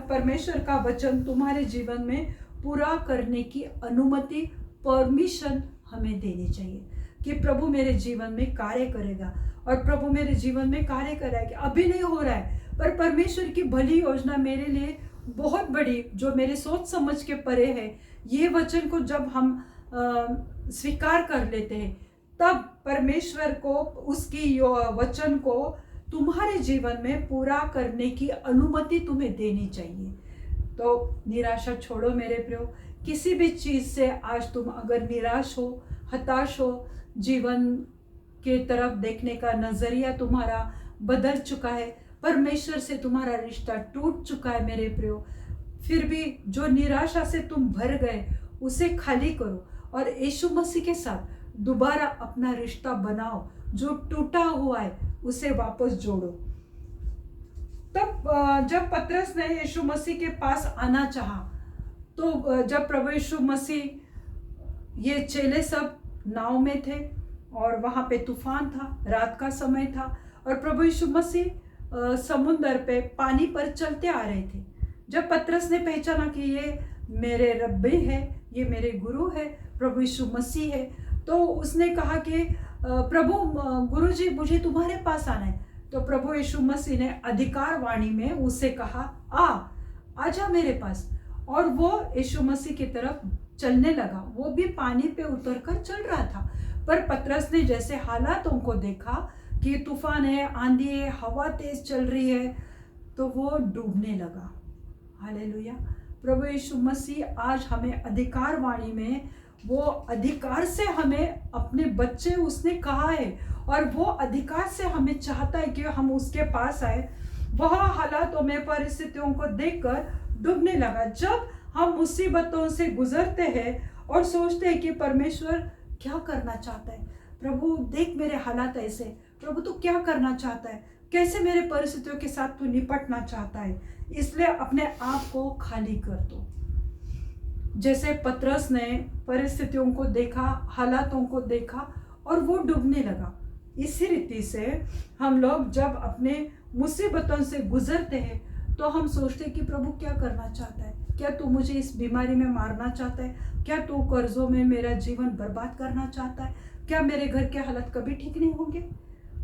परमेश्वर का वचन तुम्हारे जीवन में पूरा करने की अनुमति, परमिशन हमें देनी चाहिए कि प्रभु मेरे जीवन में कार्य करेगा, और प्रभु मेरे जीवन में कार्य करेगा। अभी नहीं हो रहा है, पर परमेश्वर की भली योजना मेरे लिए बहुत बड़ी, जो मेरे सोच समझ के परे है, ये वचन को जब हम स्वीकार कर लेते हैं, तब परमेश्वर को उसकी वचन को तुम्हारे जीवन में पूरा करने की अनुमति तुम्हें देनी चाहिए। तो निराशा छोड़ो मेरे प्रियो। किसी भी चीज़ से आज तुम अगर निराश हो, हताश हो, जीवन के तरफ देखने का नजरिया तुम्हारा बदल चुका है, परमेश्वर से तुम्हारा रिश्ता टूट चुका है मेरे प्रियो, फिर भी जो निराशा से तुम भर गए उसे खाली करो और यीशु मसीह के साथ दोबारा अपना रिश्ता बनाओ। जो टूटा हुआ है उसे वापस जोड़ो। तब जब पतरस ने यीशु मसीह के पास आना चाहा, तो जब प्रभु यीशु मसीह, ये चेले सब नाव में थे और वहाँ पे तूफान था, रात का समय था, और प्रभु यीशु मसीह समुंदर पे पानी पर चलते आ रहे थे। जब पतरस ने पहचाना कि ये मेरे रब्बे है, ये मेरे गुरु है, प्रभु यीशु मसीह है, तो उसने कहा कि प्रभु गुरुजी मुझे तुम्हारे पास आना है। तो प्रभु यीशु मसीह ने अधिकार वाणी में उससे कहा, आजा मेरे पास। और वो यीशु मसीह की तरफ चलने लगा। वो भी पानी पे उतरकर चल रहा था, पर पतरस ने जैसे हालातों को देखा कि तूफान है, आंधी है, हवा तेज चल रही है, तो वो डूबने लगा। हालेलुया। प्रभु यीशु मसीह आज हमें अधिकार वाणी में, वो अधिकार से हमें अपने बच्चे उसने कहा है, और वो अधिकार से हमें चाहता है कि हम उसके पास आए। वह हालातों में, परिस्थितियों को देखकर डूबने लगा। जब हम मुसीबतों से गुजरते हैं और सोचते हैं कि परमेश्वर क्या करना चाहता है, प्रभु देख मेरे हालात ऐसे, प्रभु तू क्या करना चाहता है, कैसे मेरे परिस्थितियों के साथ तू निपटना चाहता है, इसलिए अपने आप को खाली कर दो। जैसे पतरस ने परिस्थितियों को देखा, हालातों को देखा और वो डूबने लगा, इसी रीति से हम लोग जब अपने मुसीबतों से गुजरते हैं तो हम सोचते हैं कि प्रभु क्या करना चाहता है, क्या तू मुझे इस बीमारी में मारना चाहता है? क्या तू कर्जों में मेरा जीवन बर्बाद करना चाहता है? क्या मेरे घर के हालत कभी ठीक नहीं होंगे?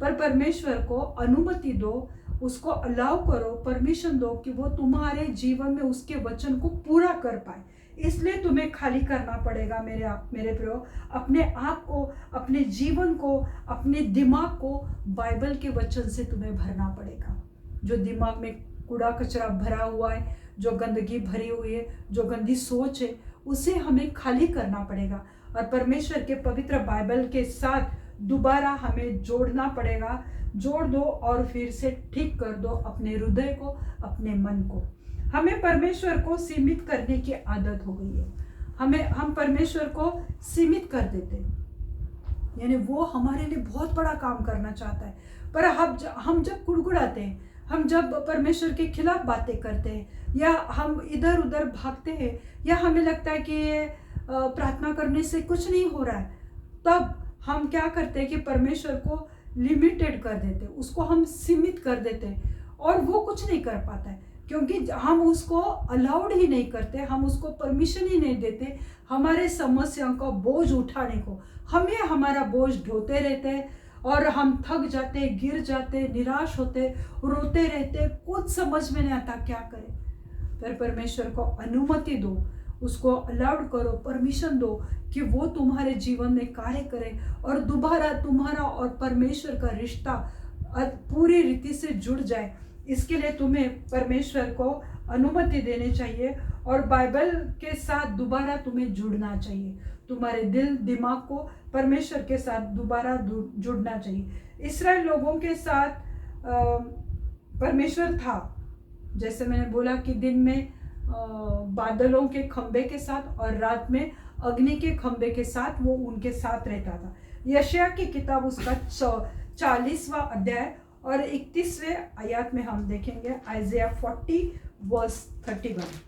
पर परमेश्वर को अनुमति दो, उसको अलाउ करो, परमिशन दो कि वो तुम्हारे जीवन में उसके वचन को पूरा कर पाए। इसलिए तुम्हें खाली करना पड़ेगा मेरे प्रियो, अपने आप को, अपने जीवन को, अपने दिमाग को बाइबल के वचन से तुम्हें भरना पड़ेगा। जो दिमाग में कूड़ा कचरा भरा हुआ है, जो गंदगी भरी हुई है, जो गंदी सोच है, उसे हमें खाली करना पड़ेगा और परमेश्वर के पवित्र बाइबल के साथ दोबारा हमें जोड़ना पड़ेगा। जोड़ दो और फिर से ठीक कर दो अपने हृदय को, अपने मन को। हमें परमेश्वर को सीमित करने की आदत हो गई है। हम परमेश्वर को सीमित कर देते हैं, यानी वो हमारे लिए बहुत बड़ा काम करना चाहता है, पर हम जब कुड़कुड़ाते हैं, हम जब परमेश्वर के खिलाफ बातें करते हैं, या हम इधर उधर भागते हैं, या हमें लगता है कि ये प्रार्थना करने से कुछ नहीं हो रहा है, तब हम क्या करते हैं कि परमेश्वर को लिमिटेड कर देते, उसको हम सीमित कर देते और वो कुछ नहीं कर पाता है, क्योंकि हम उसको अलाउड ही नहीं करते, हम उसको परमिशन ही नहीं देते हमारे समस्याओं का बोझ उठाने को। हम ये हमारा बोझ ढोते रहते हैं और हम थक जाते, गिर जाते, निराश होते, रोते रहते, कुछ समझ में नहीं आता क्या करें। पर परमेश्वर को अनुमति दो, उसको अलाउड करो, परमिशन दो कि वो तुम्हारे जीवन में कार्य करे और दोबारा तुम्हारा और परमेश्वर का रिश्ता पूरी रीति से जुड़ जाए। इसके लिए तुम्हें परमेश्वर को अनुमति देनी चाहिए और बाइबल के साथ दोबारा तुम्हें जुड़ना चाहिए। तुम्हारे दिल दिमाग को परमेश्वर के साथ दोबारा जुड़ना चाहिए। इस्राएल लोगों के साथ परमेश्वर था, जैसे मैंने बोला कि दिन में बादलों के खंबे के साथ और रात में अग्नि के खंबे के साथ वो उनके साथ रहता था। यशायाह की किताब उसका 40वां अध्याय और 31वें आयत में हम देखेंगे, आइज़ाया 40:31।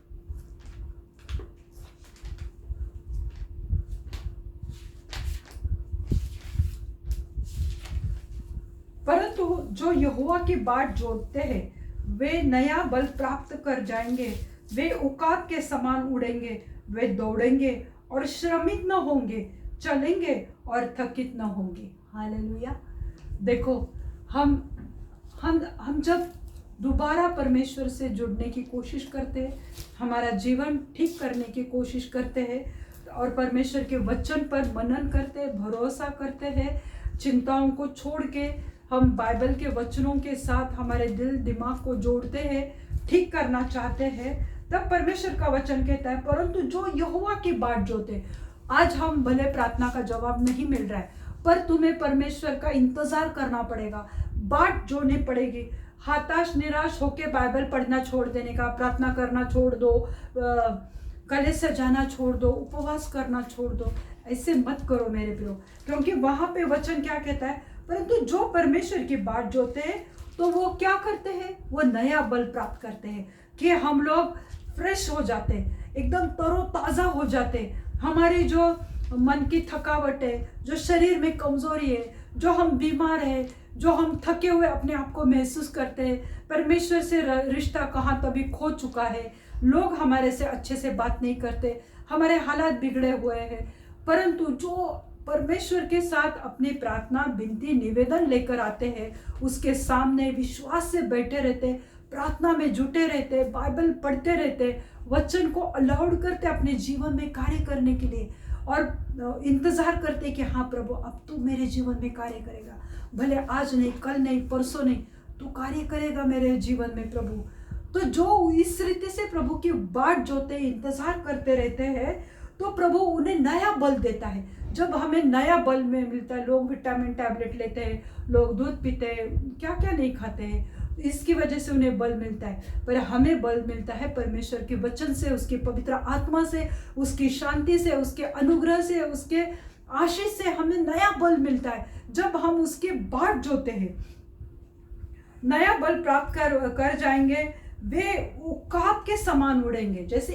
परंतु जो यहोवा की बाट जोड़ते हैं वे नया बल प्राप्त कर जाएंगे, वे उकाब के समान उड़ेंगे, वे दौड़ेंगे और श्रमित न होंगे, चलेंगे और थकित न होंगे। हालेलुया। देखो, हम जब दोबारा परमेश्वर से जुड़ने की कोशिश करते हैं, हमारा जीवन ठीक करने की कोशिश करते हैं और परमेश्वर के वचन पर मनन करते हैं, भरोसा करते हैं, चिंताओं को छोड़ के हम बाइबल के वचनों के साथ हमारे दिल दिमाग को जोड़ते हैं, ठीक करना चाहते हैं, तब परमेश्वर का वचन कहता है, परंतु जो यहोवा की बाट जोते, आज हम भले प्रार्थना का जवाब नहीं मिल रहा है, पर तुम्हें परमेश्वर का इंतजार करना पड़ेगा, बाट जोड़नी पड़ेगी। हताश निराश होके बाइबल पढ़ना छोड़ देने का, प्रार्थना करना छोड़ दो, कॉलेज से जाना छोड़ दो, उपवास करना छोड़ दो, ऐसे मत करो मेरे प्रियो, क्योंकि वहां पे वचन क्या कहता है, परंतु जो परमेश्वर की बाट जोते हैं तो वो क्या करते हैं, वो नया बल प्राप्त करते हैं कि हम लोग फ्रेश हो जाते, एकदम तरोताज़ा हो जाते। हमारी जो मन की थकावट है, जो शरीर में कमजोरी है, जो हम बीमार है, जो हम थके हुए अपने आप को महसूस करते हैं, परमेश्वर से रिश्ता कहाँ तभी खो चुका है, लोग हमारे से अच्छे से बात नहीं करते, हमारे हालात बिगड़े हुए हैं, परंतु जो परमेश्वर के साथ अपनी प्रार्थना विनती निवेदन लेकर आते हैं, उसके सामने विश्वास से बैठे रहते, प्रार्थना में जुटे रहते, बाइबल पढ़ते रहते, वचन को अलाउड करते अपने जीवन में कार्य करने के लिए और इंतजार करते कि हाँ प्रभु अब तू मेरे जीवन में कार्य करेगा, भले आज नहीं, कल नहीं, परसों नहीं, तू कार्य करेगा मेरे जीवन में प्रभु। तो जो इस रीति से प्रभु की बाट जोते इंतजार करते रहते हैं तो प्रभु उन्हें नया बल देता है। जब हमें नया बल में मिलता है, लोग विटामिन टैबलेट लेते हैं, लोग दूध पीते हैं, क्या क्या नहीं खाते हैं, इसकी वजह से उन्हें बल मिलता है, पर हमें बल मिलता है परमेश्वर के वचन से, उसकी पवित्र आत्मा से, उसकी शांति से, उसके अनुग्रह से, उसके आशीष से हमें नया बल मिलता है। जब हम उसके बाट जोते हैं, नया बल प्राप्त कर जाएंगे, वे उकाब के समान उड़ेंगे। जैसे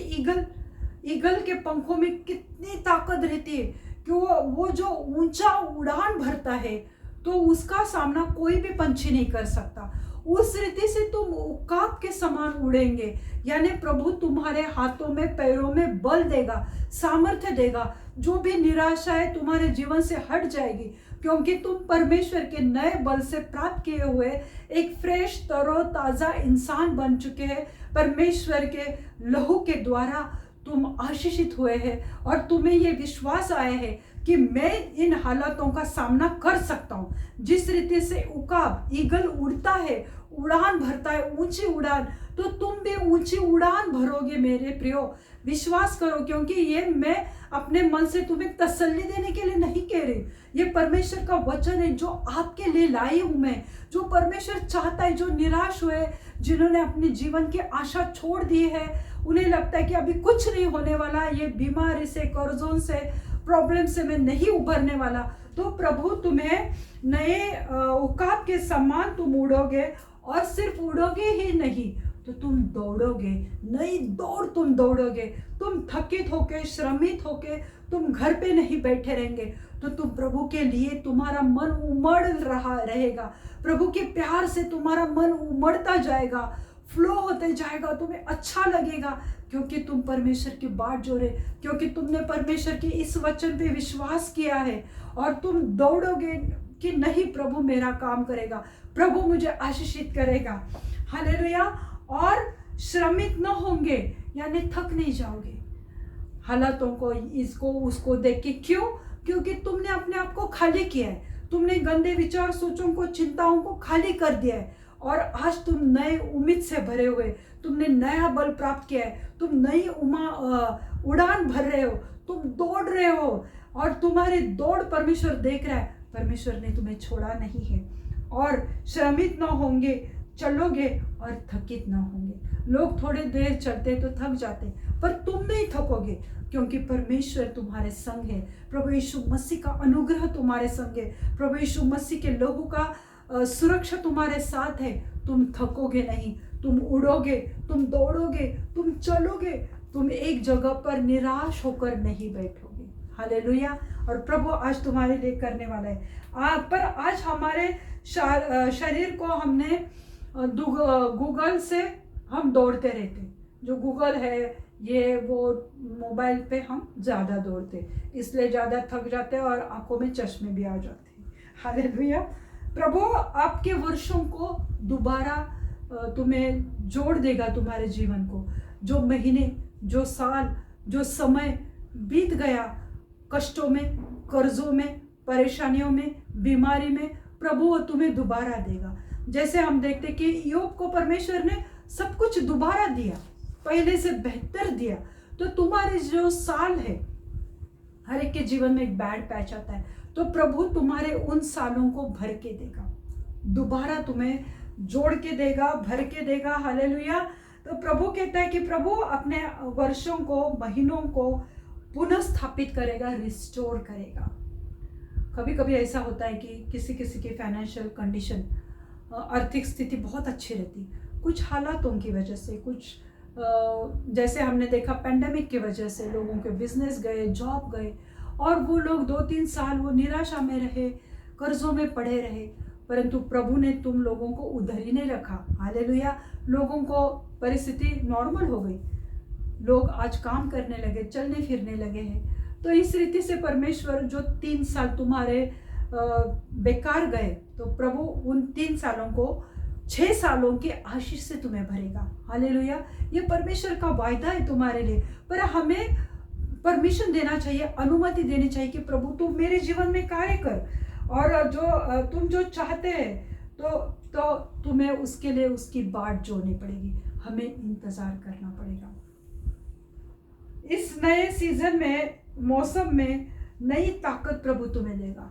ईगल के पंखों में कितनी ताकत रहती है कि वो जो ऊंचा उड़ान भरता है तो उसका सामना कोई भी पंछी नहीं कर सकता। उस रीति से तुम उकाब के समान उड़ेंगे। यानी प्रभु तुम्हारे हाथों में पैरों में बल देगा, सामर्थ्य देगा। जो भी निराशा है तुम्हारे जीवन से हट जाएगी, क्योंकि तुम परमेश्वर के नए बल से प्राप्त किए हुए एक फ्रेश तरोताजा इंसान बन चुके हैं। परमेश्वर के लहू के द्वारा तुम आशीषित हुए हैं और तुम्हें ये विश्वास आया है कि मैं इन हालातों का सामना कर सकता हूँ। जिस रीति से उकाब ईगल उड़ता है, उड़ान भरता है, ऊंची उड़ान, तो तुम भी ऊंची उड़ान भरोगे मेरे प्रियो। विश्वास करो, क्योंकि ये मैं अपने मन से तुम्हें तसल्ली देने के लिए नहीं कह रही। ये परमेश्वर का वचन है जो आपके लिए लाई हूं मैं। जो परमेश्वर चाहता है, जो निराश हुए, जिन्होंने अपने जीवन की आशा छोड़ दी है, उन्हें लगता है कि अभी कुछ नहीं होने वाला, ये बीमारी से, कर्जों से, प्रॉब्लम से मैं नहीं उभरने वाला, तो प्रभु तुम्हें नए उकाब के समान तुम उड़ोगे। और सिर्फ उड़ोगे ही नहीं, तो तुम दौड़ोगे, नई दौड़ तुम दौड़ोगे। तुम थकित होके, श्रमित होके तुम घर पे नहीं बैठे रहेंगे, तो तुम प्रभु के लिए तुम्हारा मन उमड़ रहा रहेगा। प्रभु के प्यार से तुम्हारा मन उमड़ता जाएगा, फ्लो होते जाएगा, तुम्हें अच्छा लगेगा, क्योंकि तुम परमेश्वर की बाट जोड़े, क्योंकि तुमने परमेश्वर के इस वचन पे विश्वास किया है। और तुम दौड़ोगे कि नहीं, प्रभु मेरा काम करेगा, प्रभु मुझे आशीषित करेगा। हालेलुया। और श्रमित न होंगे, यानी थक नहीं जाओगे हालातों को, इसको उसको देख के। क्यों? क्योंकि तुमने अपने आप को खाली किया है, तुमने गंदे विचार, सोचों को, चिंताओं को खाली कर दिया है। और आज तुम नए उम्मीद से भरे हुए, तुमने नया बल प्राप्त किया है, तुम नई उड़ान भर रहे हो, तुम दौड़ रहे हो, और तुम्हारी दौड़ परमेश्वर देख रहा है। परमेश्वर ने तुम्हें छोड़ा नहीं है। और श्रमित न होंगे, चलोगे और थकित न होंगे। लोग थोड़ी देर चलते तो थक जाते, पर तुम नहीं थकोगे, क्योंकि परमेश्वर तुम्हारे संग है। प्रभु यीशु मसीह का अनुग्रह तुम्हारे संग है, प्रभु यीशु मसीह के लहू का सुरक्षा तुम्हारे साथ है। तुम थकोगे नहीं, तुम उड़ोगे, तुम दौड़ोगे, तुम चलोगे, तुम एक जगह पर निराश होकर नहीं बैठोगे। हालेलुया। और प्रभु आज तुम्हारे लिए करने वाला है। पर आज हमारे शरीर को हमने गूगल से हम दौड़ते रहते, जो गूगल है ये वो मोबाइल पे हम ज़्यादा दौड़ते, इसलिए ज़्यादा थक जाते हैं और आंखों में चश्मे भी आ जाते हैं। हालेलुया। प्रभु आपके वर्षों को दोबारा तुम्हें जोड़ देगा, तुम्हारे जीवन को। जो महीने, जो साल, जो समय बीत गया कष्टों में, कर्जों में, परेशानियों में, बीमारी में, प्रभु वो तुम्हें दोबारा देगा। जैसे हम देखते कि योग को परमेश्वर ने सब कुछ दोबारा दिया, पहले से बेहतर दिया। तो तुम्हारे जो साल है, हर एक के जीवन में एक बैड पैच आता है, तो प्रभु तुम्हारे उन सालों को भर के देगा, दोबारा तुम्हें जोड़ के देगा, भर के देगा। हालेलुया। तो प्रभु कहता है कि प्रभु अपने वर्षों को, महीनों को पुनः स्थापित करेगा, रिस्टोर करेगा। कभी कभी ऐसा होता है कि किसी किसी की फाइनेंशियल कंडीशन, आर्थिक स्थिति बहुत अच्छी रहती, कुछ हालातों की वजह से, कुछ जैसे हमने देखा पेंडेमिक की वजह से लोगों के बिजनेस गए, जॉब गए, और वो लोग 2-3 साल वो निराशा में रहे, कर्जों में पड़े रहे। परंतु प्रभु ने तुम लोगों को उधर ही नहीं रखा। हालेलुया। लोगों को परिस्थिति नॉर्मल हो गई, लोग आज काम करने लगे, चलने फिरने लगे हैं। तो इस रीति से परमेश्वर जो 3 साल तुम्हारे बेकार गए, तो प्रभु उन 3 सालों को 6 सालों के आशीष से तुम्हें भरेगा। हालेलुया। ये परमेश्वर का वायदा है तुम्हारे लिए। पर हमें परमिशन देना चाहिए, अनुमति देनी चाहिए कि प्रभु तू मेरे जीवन में कार्य कर, और जो तुम जो चाहते हैं तो तुम्हें उसके लिए उसकी बाट जोड़नी पड़ेगी, हमें इंतजार करना पड़ेगा। इस नए सीजन में, मौसम में नई ताकत प्रभु तुम्हें देगा।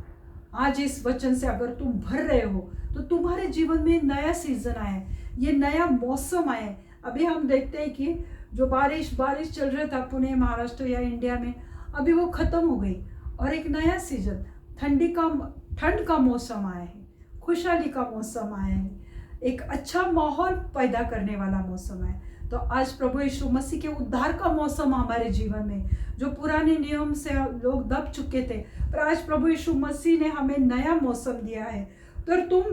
आज इस वचन से अगर तुम भर रहे हो, तो तुम्हारे जीवन में नया सीजन आया है, ये नया मौसम आया है। अभी हम देखते हैं कि जो बारिश चल रहा था पुणे, महाराष्ट्र या इंडिया में, अभी वो खत्म हो गई, और एक नया सीजन, ठंड का मौसम आया है, खुशहाली का मौसम आया है, एक अच्छा माहौल पैदा करने वाला मौसम है। तो आज प्रभु यीशु मसीह के उद्धार का मौसम हमारे जीवन में, जो पुराने नियम से लोग दब चुके थे, पर आज प्रभु यीशु मसीह ने हमें नया मौसम दिया है। तो तुम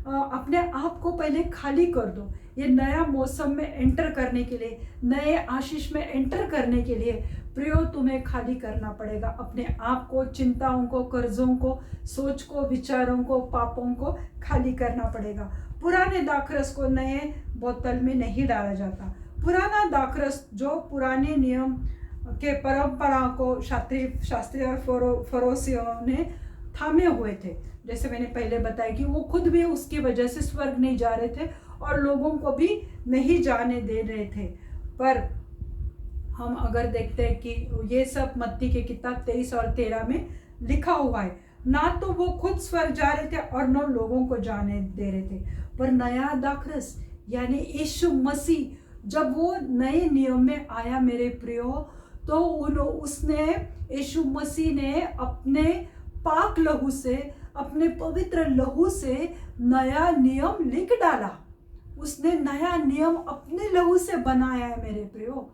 अपने आप को पहले खाली कर दो। ये नया मौसम में एंटर करने के लिए, नए आशीष में एंटर करने के लिए प्रियो तुम्हें खाली करना पड़ेगा अपने आप को, चिंताओं को, कर्जों को, सोच को, विचारों को, पापों को खाली करना पड़ेगा। पुराने दाखरस को नए बोतल में नहीं डाला जाता। पुराना दाखरस जो पुराने नियम के परंपरा को शास्त्री और फरोसियों ने थामे हुए थे, जैसे मैंने पहले बताया कि वो खुद भी उसकी वजह से स्वर्ग नहीं जा रहे थे और लोगों को भी नहीं जाने दे रहे थे। पर हम अगर देखते हैं कि ये सब मत्ती के किताब 23 और 13 में लिखा हुआ है, ना तो वो खुद स्वर्ग जा रहे थे और न लोगों को जाने दे रहे थे, पर नया दाखरस यानी यीशु मसीह जब वो नए नियम में आया मेरे प्रियो, तो उसने यीशु मसीह ने अपने पाक लहू से, अपने पवित्र लहू से नया नियम लिख डाला। उसने नया नियम अपने लहू से बनाया है मेरे प्रियो।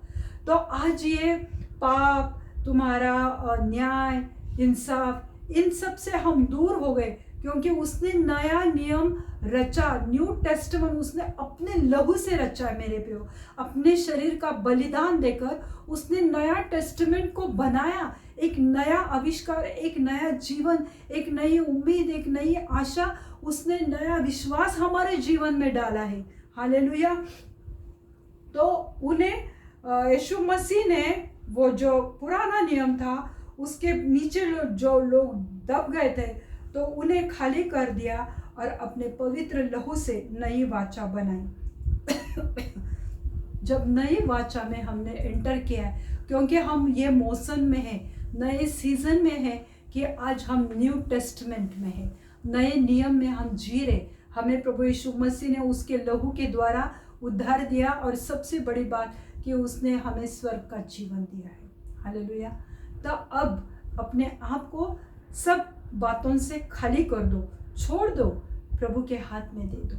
तो आज ये पाप, तुम्हारा न्याय, इंसाफ, इन सब से हम दूर हो गए, क्योंकि उसने नया नियम रचा। न्यू टेस्टमेंट उसने अपने लहू से रचा है मेरे प्रियो। अपने शरीर का बलिदान देकर उसने नया टेस्टमेंट को बनाया। एक नया आविष्कार, एक नया जीवन, एक नई उम्मीद, एक नई आशा, उसने नया विश्वास हमारे जीवन में डाला है। हालेलुया। तो उन्हें यीशु मसीह ने वो जो पुराना नियम था उसके नीचे जो लोग दब गए थे, तो उन्हें खाली कर दिया और अपने पवित्र लहू से नई वाचा बनाई। जब नई वाचा में हमने एंटर किया, क्योंकि हम ये मौसम में हैं, नए सीजन में है कि आज हम न्यू टेस्टमेंट में हैं, नए नियम में हम जी रहे। हमें प्रभु यीशु मसीह ने उसके लहू के द्वारा उद्धार दिया, और सबसे बड़ी बात कि उसने हमें स्वर्ग का जीवन दिया है। हालेलुया। तो अब अपने आप को सब बातों से खाली कर दो, छोड़ दो, प्रभु के हाथ में दे दो।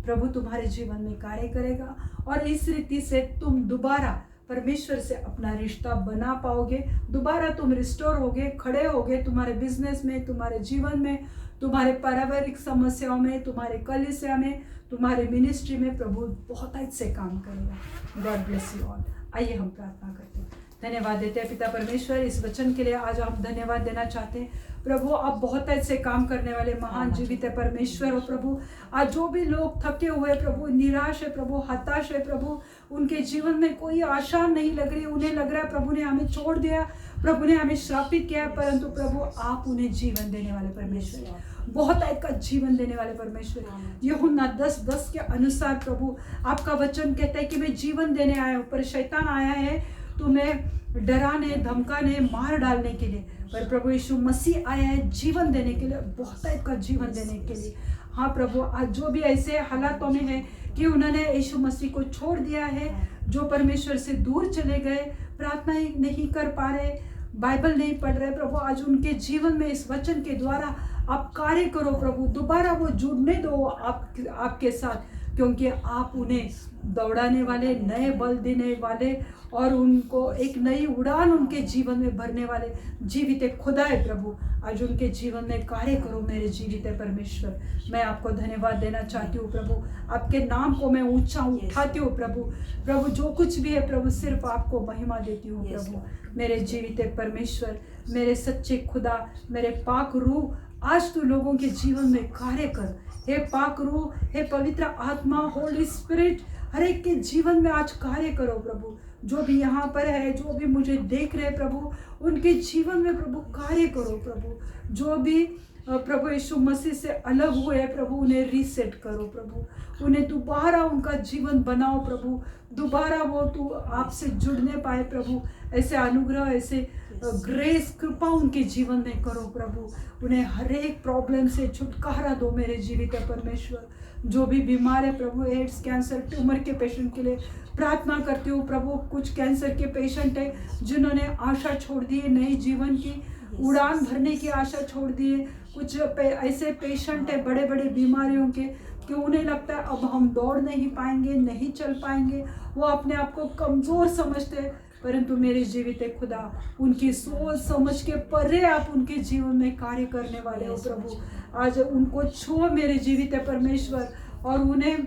प्रभु तुम्हारे जीवन में कार्य करेगा और इस रीति से तुम दोबारा परमेश्वर से अपना रिश्ता बना पाओगे। दोबारा तुम रिस्टोर होगे, खड़े होगे तुम्हारे बिजनेस में, तुम्हारे जीवन में, तुम्हारे पारिवारिक समस्याओं में, तुम्हारे कलीसिया में, तुम्हारे मिनिस्ट्री में। प्रभु बहुत अच्छे काम करेगा। God bless you all. आइए हम प्रार्थना करते हैं। धन्यवाद देते हैं पिता परमेश्वर इस वचन के लिए। आज हम धन्यवाद देना चाहते हैं प्रभु, आप बहुत ऐसे काम करने वाले महान जीवित है परमेश्वर। और प्रभु आज जो भी लोग थके हुए प्रभु, निराश है प्रभु, हताश है प्रभु, उनके जीवन में कोई आशा नहीं लग रही, उन्हें लग रहा है प्रभु ने हमें छोड़ दिया, प्रभु ने हमें श्रापित किया, परंतु प्रभु आप उन्हें जीवन देने वाले परमेश्वर, बहुत का जीवन देने वाले परमेश्वर। यूहन्ना 10:10 के अनुसार प्रभु आपका वचन कहता है कि मैं जीवन देने आया हूँ, पर शैतान आया है तुम्हें डराने, धमकाने, मार डालने के लिए, पर प्रभु यीशु मसीह आया है जीवन देने के लिए, बहुत का जीवन देने के लिए। हाँ प्रभु, आज जो भी ऐसे हालातों में है कि उन्होंने यीशु मसीह को छोड़ दिया है, जो परमेश्वर से दूर चले गए, प्रार्थना नहीं कर पा रहे, बाइबल नहीं पढ़ रहे, प्रभु आज उनके जीवन में इस वचन के द्वारा आप कार्य करो प्रभु, दोबारा वो जुड़ने दो आपके साथ, क्योंकि आप उन्हें दौड़ाने वाले, नए बल देने वाले और उनको एक नई उड़ान उनके जीवन में भरने वाले जीवित खुदा है प्रभु। आज उनके जीवन में कार्य करो मेरे जीवित परमेश्वर। मैं आपको धन्यवाद देना चाहती हूँ प्रभु, आपके नाम को मैं ऊंचा उठाती हूँ प्रभु। प्रभु जो कुछ भी है प्रभु, सिर्फ आपको महिमा देती हूँ प्रभु। मेरे जीवित परमेश्वर, मेरे सच्चे खुदा, मेरे पाक रूह, आज तू लोगों के जीवन में कार्य कर। हे पाक रूह, हे पवित्र आत्मा, होली स्पिरिट, हर एक के जीवन में आज कार्य करो प्रभु। जो भी यहाँ पर है, जो भी मुझे देख रहे प्रभु, उनके जीवन में प्रभु कार्य करो प्रभु। जो भी प्रभु यीशु मसीह से अलग हुए प्रभु, उन्हें रीसेट करो प्रभु, उन्हें दोबारा उनका जीवन बनाओ प्रभु, दोबारा वो तू आपसे जुड़ने पाए प्रभु। ऐसे अनुग्रह, ऐसे ग्रेस, कृपा उनके जीवन में करो प्रभु। उन्हें हर एक प्रॉब्लम से छुटकारा दो मेरे जीवित परमेश्वर। जो भी बीमार है प्रभु, एड्स, कैंसर, ट्यूमर के पेशेंट के लिए प्रार्थना करती हूँ प्रभु। कुछ कैंसर के पेशेंट है जिन्होंने आशा छोड़ दी है, नई जीवन की उड़ान भरने की आशा छोड़ दी है। कुछ ऐसे पेशेंट है बड़े बड़े बीमारियों के कि उन्हें लगता है अब हम दौड़ नहीं पाएंगे, नहीं चल पाएंगे, वो अपने आप को कमज़ोर समझते हैं, परंतु मेरे जीवित खुदा उनकी सोच समझ के परे आप उनके जीवन में कार्य करने वाले हो प्रभु। आज उनको छुओ मेरे जीवित परमेश्वर, और उन्हें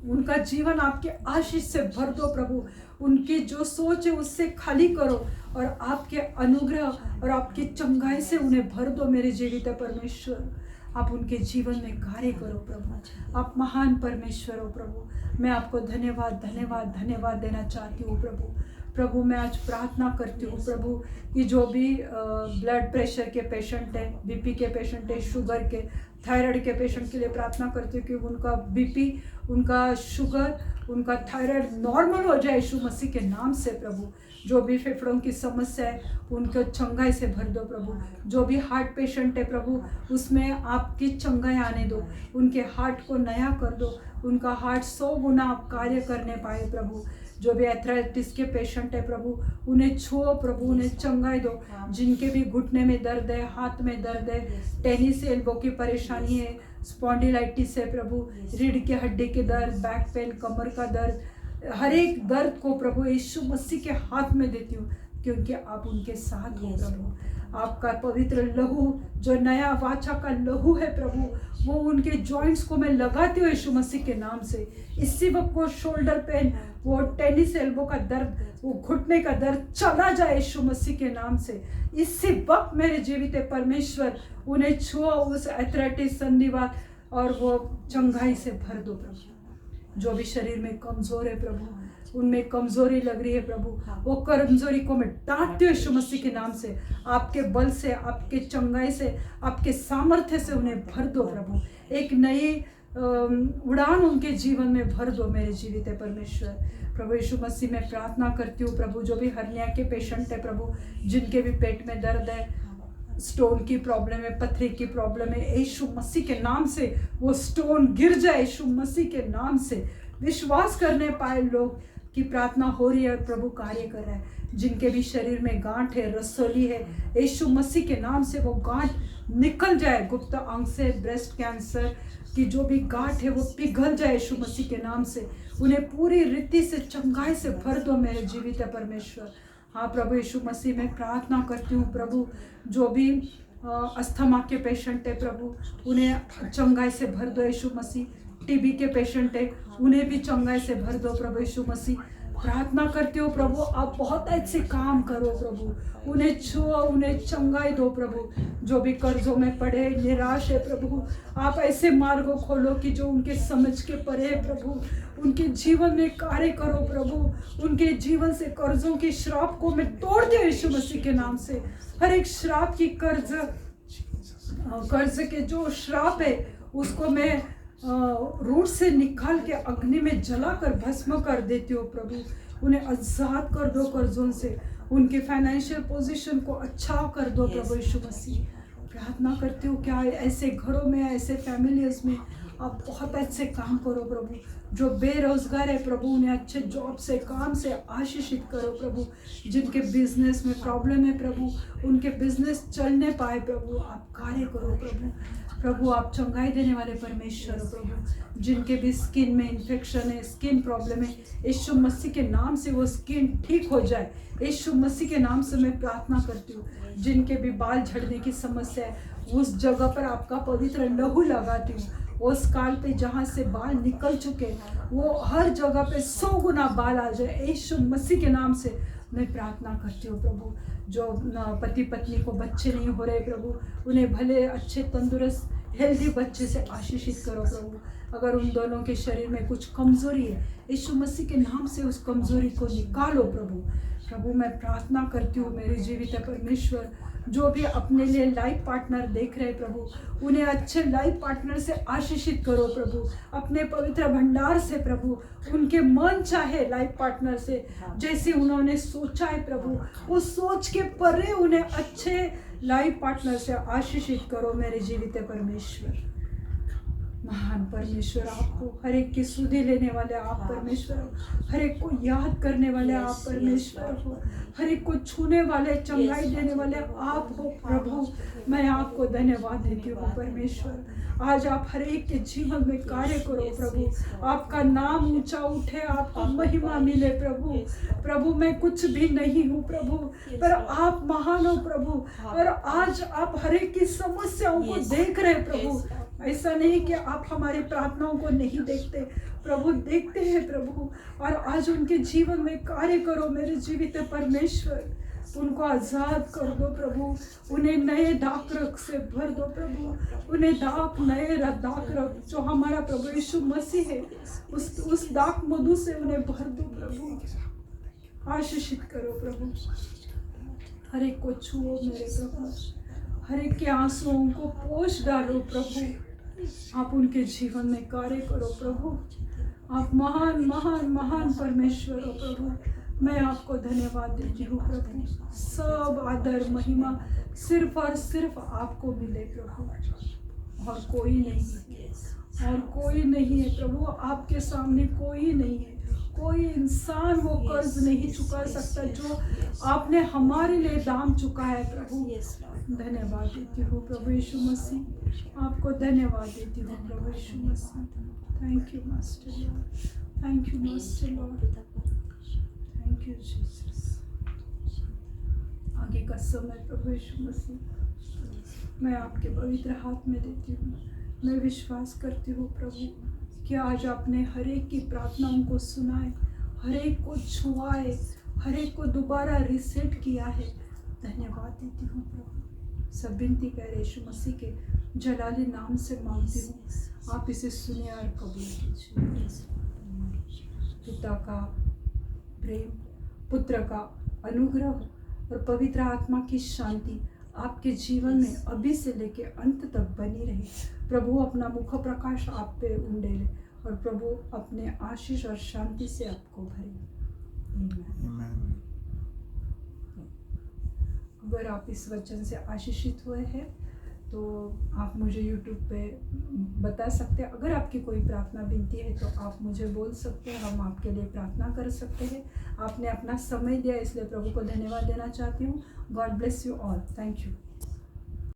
उनका जीवन आपके आशीष से भर दो प्रभु। उनकी जो सोच है उससे खाली करो और आपके अनुग्रह और आपकी चंगाई से उन्हें भर दो मेरे जीवित परमेश्वर। आप उनके जीवन में कार्य करो प्रभु। आप महान परमेश्वर हो प्रभु। मैं आपको धन्यवाद धन्यवाद धन्यवाद देना चाहती हूँ प्रभु। प्रभु मैं आज प्रार्थना करती हूँ प्रभु कि जो भी ब्लड प्रेशर के पेशेंट है, बीपी के पेशेंट है, शुगर के, थायराइड के पेशेंट के लिए प्रार्थना करती हूँ कि उनका बीपी, उनका शुगर, उनका थायराइड नॉर्मल हो जाए यीशु मसीह के नाम से प्रभु। जो भी फेफड़ों की समस्या है उनको चंगाई से भर दो प्रभु। जो भी हार्ट पेशेंट है प्रभु उसमें आपकी चंगाई आने दो, उनके हार्ट को नया कर दो, उनका हार्ट 100 गुना आप कार्य करने पाए प्रभु। जो भी एथराइटिस के पेशेंट है प्रभु उन्हें छुओ प्रभु, उन्हें चंगाई दो। जिनके भी घुटने में दर्द है, हाथ में दर्द है, टेनिस एल्बो की परेशानी है, स्पॉन्डिलाइटिस है प्रभु, रीढ़ के हड्डी के दर्द, बैक पेन, कमर का दर्द, हर एक दर्द को प्रभु यीशु मसीह के हाथ में देती हूँ, क्योंकि आप उनके साथ हो प्रभु। आपका पवित्र लहू जो नया वाचा का लहू है प्रभु, वो उनके जॉइंट्स को मैं लगाती हूँ यीशु मसीह के नाम से। इसी वक्त वो शोल्डर पेन, वो टेनिस एल्बो का दर्द, वो घुटने का दर्द चला जाए यीशु मसीह के नाम से। इसी वक्त मेरे जीवित परमेश्वर उन्हें छुओ, उस एथराइटिस, संधिवात और वो चंगाई से भर दो प्रभु। जो भी शरीर में कमजोर है प्रभु, उनमें कमजोरी लग रही है प्रभु, वो कमजोरी को मैं डांटती हूँ यीशु मसीह के नाम से। आपके बल से, आपके चंगाई से, आपके सामर्थ्य से उन्हें भर दो प्रभु। एक नई उड़ान उनके जीवन में भर दो मेरे जीवित परमेश्वर। प्रभु यीशु मसीह मैं प्रार्थना करती हूँ प्रभु, जो भी हर्निया के पेशेंट है प्रभु, जिनके भी पेट में दर्द है, स्टोन की प्रॉब्लम है, पथरी की प्रॉब्लम है, यीशु मसीह के नाम से वो स्टोन गिर जाए यीशु मसीह के नाम से। विश्वास करने पाए लोग की प्रार्थना हो रही है और प्रभु कार्य कर रहा है। जिनके भी शरीर में गांठ है, रसोली है, यीशु मसीह के नाम से वो गांठ निकल जाए। गुप्त अंग से, ब्रेस्ट कैंसर की जो भी गांठ है वो पिघल जाए यीशु मसीह के नाम से। उन्हें पूरी रीति से चंगाई से भर दो मेरे जीवित परमेश्वर। हाँ प्रभु यीशु मसीह मैं प्रार्थना करती हूँ प्रभु, जो भी अस्थमा के पेशेंट है प्रभु उन्हें चंगाई से भर दो यीशु मसीह। टीबी के पेशेंट है उन्हें भी चंगाई से भर दो प्रभु यीशु मसीह। प्रार्थना करती हो प्रभु, आप बहुत अच्छे काम करो प्रभु, उन्हें छुओ, उन्हें चंगाई दो प्रभु। जो भी कर्जों में पड़े, निराश है प्रभु, आप ऐसे मार्गों खोलो कि जो उनके समझ के परे है प्रभु, उनके जीवन में कार्य करो प्रभु। उनके जीवन से कर्जों की श्राप को मैं तोड़ दूं यीशु मसीह के नाम से। हर एक श्राप की कर्ज के जो श्राप है उसको मैं रूट से निकाल के अग्नि में जलाकर भस्म कर देती हो प्रभु। उन्हें आजाद कर दो कर्जों से, उनके फाइनेंशियल पोजीशन को अच्छा कर दो प्रभु यीशु मसीह। प्रार्थना करती हूँ क्या ऐसे घरों में, ऐसे फैमिलीज में आप बहुत अच्छे काम करो प्रभु। जो बेरोजगार है प्रभु उन्हें अच्छे जॉब से, काम से आशीषित करो प्रभु। जिनके बिजनेस में प्रॉब्लम है प्रभु, उनके बिजनेस चलने पाए प्रभु, आप कार्य करो प्रभु। प्रभु आप चंगाई देने वाले परमेश्वर हो प्रभु। जिनके भी स्किन में इन्फेक्शन है, स्किन प्रॉब्लम है, यीशु मसीह के नाम से वो स्किन ठीक हो जाए। यीशु मसीह के नाम से मैं प्रार्थना करती हूँ। जिनके भी बाल झड़ने की समस्या है उस जगह पर आपका पवित्र लहू लगाती हूँ। उस काल पे जहाँ से बाल निकल चुके वो हर जगह पे 100 गुना बाल आ जाए यीशु मसीह के नाम से मैं प्रार्थना करती हूँ प्रभु। जो पति पत्नी को बच्चे नहीं हो रहे प्रभु, उन्हें भले अच्छे तंदुरुस्त हेल्दी बच्चे से आशीषित करो प्रभु। अगर उन दोनों के शरीर में कुछ कमजोरी है यीशु मसीह के नाम से उस कमजोरी को निकालो प्रभु। प्रभु मैं प्रार्थना करती हूँ मेरे जीवित परमेश्वर, जो भी अपने लिए लाइफ पार्टनर देख रहे प्रभु, उन्हें अच्छे लाइफ पार्टनर से आशीषित करो प्रभु। अपने पवित्र भंडार से प्रभु उनके मन चाहे लाइफ पार्टनर से जैसे उन्होंने सोचा है प्रभु, उस सोच के परे उन्हें अच्छे लाइफ पार्टनर से आशीषित करो मेरे जीवित परमेश्वर। महान परमेश्वर आप हो, हर एक की सुधि लेने वाले आप परमेश्वर हो, हर एक को याद करने वाले आप परमेश्वर हो, हर एक को छूने वाले, चंगाई देने वाले आप हो प्रभु। मैं आपको धन्यवाद देती हूँ परमेश्वर। आज आप हर एक के जीवन में कार्य करो प्रभु, आपका नाम ऊंचा उठे, आपको महिमा मिले प्रभु। प्रभु मैं कुछ भी नहीं हूँ प्रभु, पर आप महान हो प्रभु, और आज आप हर एक की समस्याओं को देख रहे प्रभु। ऐसा नहीं कि आप हमारी प्रार्थनाओं को नहीं देखते प्रभु, देखते हैं प्रभु। और आज उनके जीवन में कार्य करो मेरे जीवित परमेश्वर, उनको आज़ाद कर दो प्रभु, उन्हें नए दाखरख से भर दो प्रभु, उन्हें नए दाखरख जो हमारा प्रभु यीशु मसीह है उस दाख मधु से उन्हें भर दो प्रभु। आशीषित करो प्रभु, हर एक को छुओ मेरे प्रभु, हर एक के आंसुओं को पोंछ डालो प्रभु। आप उनके जीवन में कार्य करो प्रभु, आप महान महान महान परमेश्वर हो प्रभु। मैं आपको धन्यवाद देती हूँ प्रभु, सब आदर महिमा सिर्फ और सिर्फ आपको मिले प्रभु, और कोई नहीं है, और कोई नहीं है प्रभु। आपके सामने कोई नहीं है, कोई इंसान वो कर्ज नहीं चुका सकता जो आपने हमारे लिए दाम चुका है प्रभु। धन्यवाद देती हूँ प्रभु यीशु मसीह, आपको धन्यवाद देती हूँ प्रभु Yeshu Masih. Thank you master lord, thank you master lord, thank you Jesus. आगे का समय प्रभु यीशु मसीह मैं आपके पवित्र हाथ में देती हूँ। मैं विश्वास करती हूँ प्रभु कि आज आपने हर एक की प्रार्थनाओं को सुनाए, हर एक को छुआए, हर एक को दोबारा रिसेट किया है। धन्यवाद देती हूँ प्रभु। सब विनती कर यीशु मसीह के जलाली नाम से मांगती हूँ, आप इसे सुनिए और कबूल कीजिए। पिता का प्रेम, पुत्र का अनुग्रह और पवित्र आत्मा की शांति आपके जीवन में अभी से लेके अंत तक बनी रहे। प्रभु अपना मुख प्रकाश आप पे उंडेले और प्रभु अपने आशीष और शांति से आपको भरे। आमीन। अगर आप इस वचन से आशीषित हुए हैं तो आप मुझे YouTube पे बता सकते हैं। अगर आपकी कोई प्रार्थना विनती है तो आप मुझे बोल सकते हैं, हम आपके लिए प्रार्थना कर सकते हैं। आपने अपना समय दिया इसलिए प्रभु को धन्यवाद देना चाहती हूँ। God bless you all. Thank you.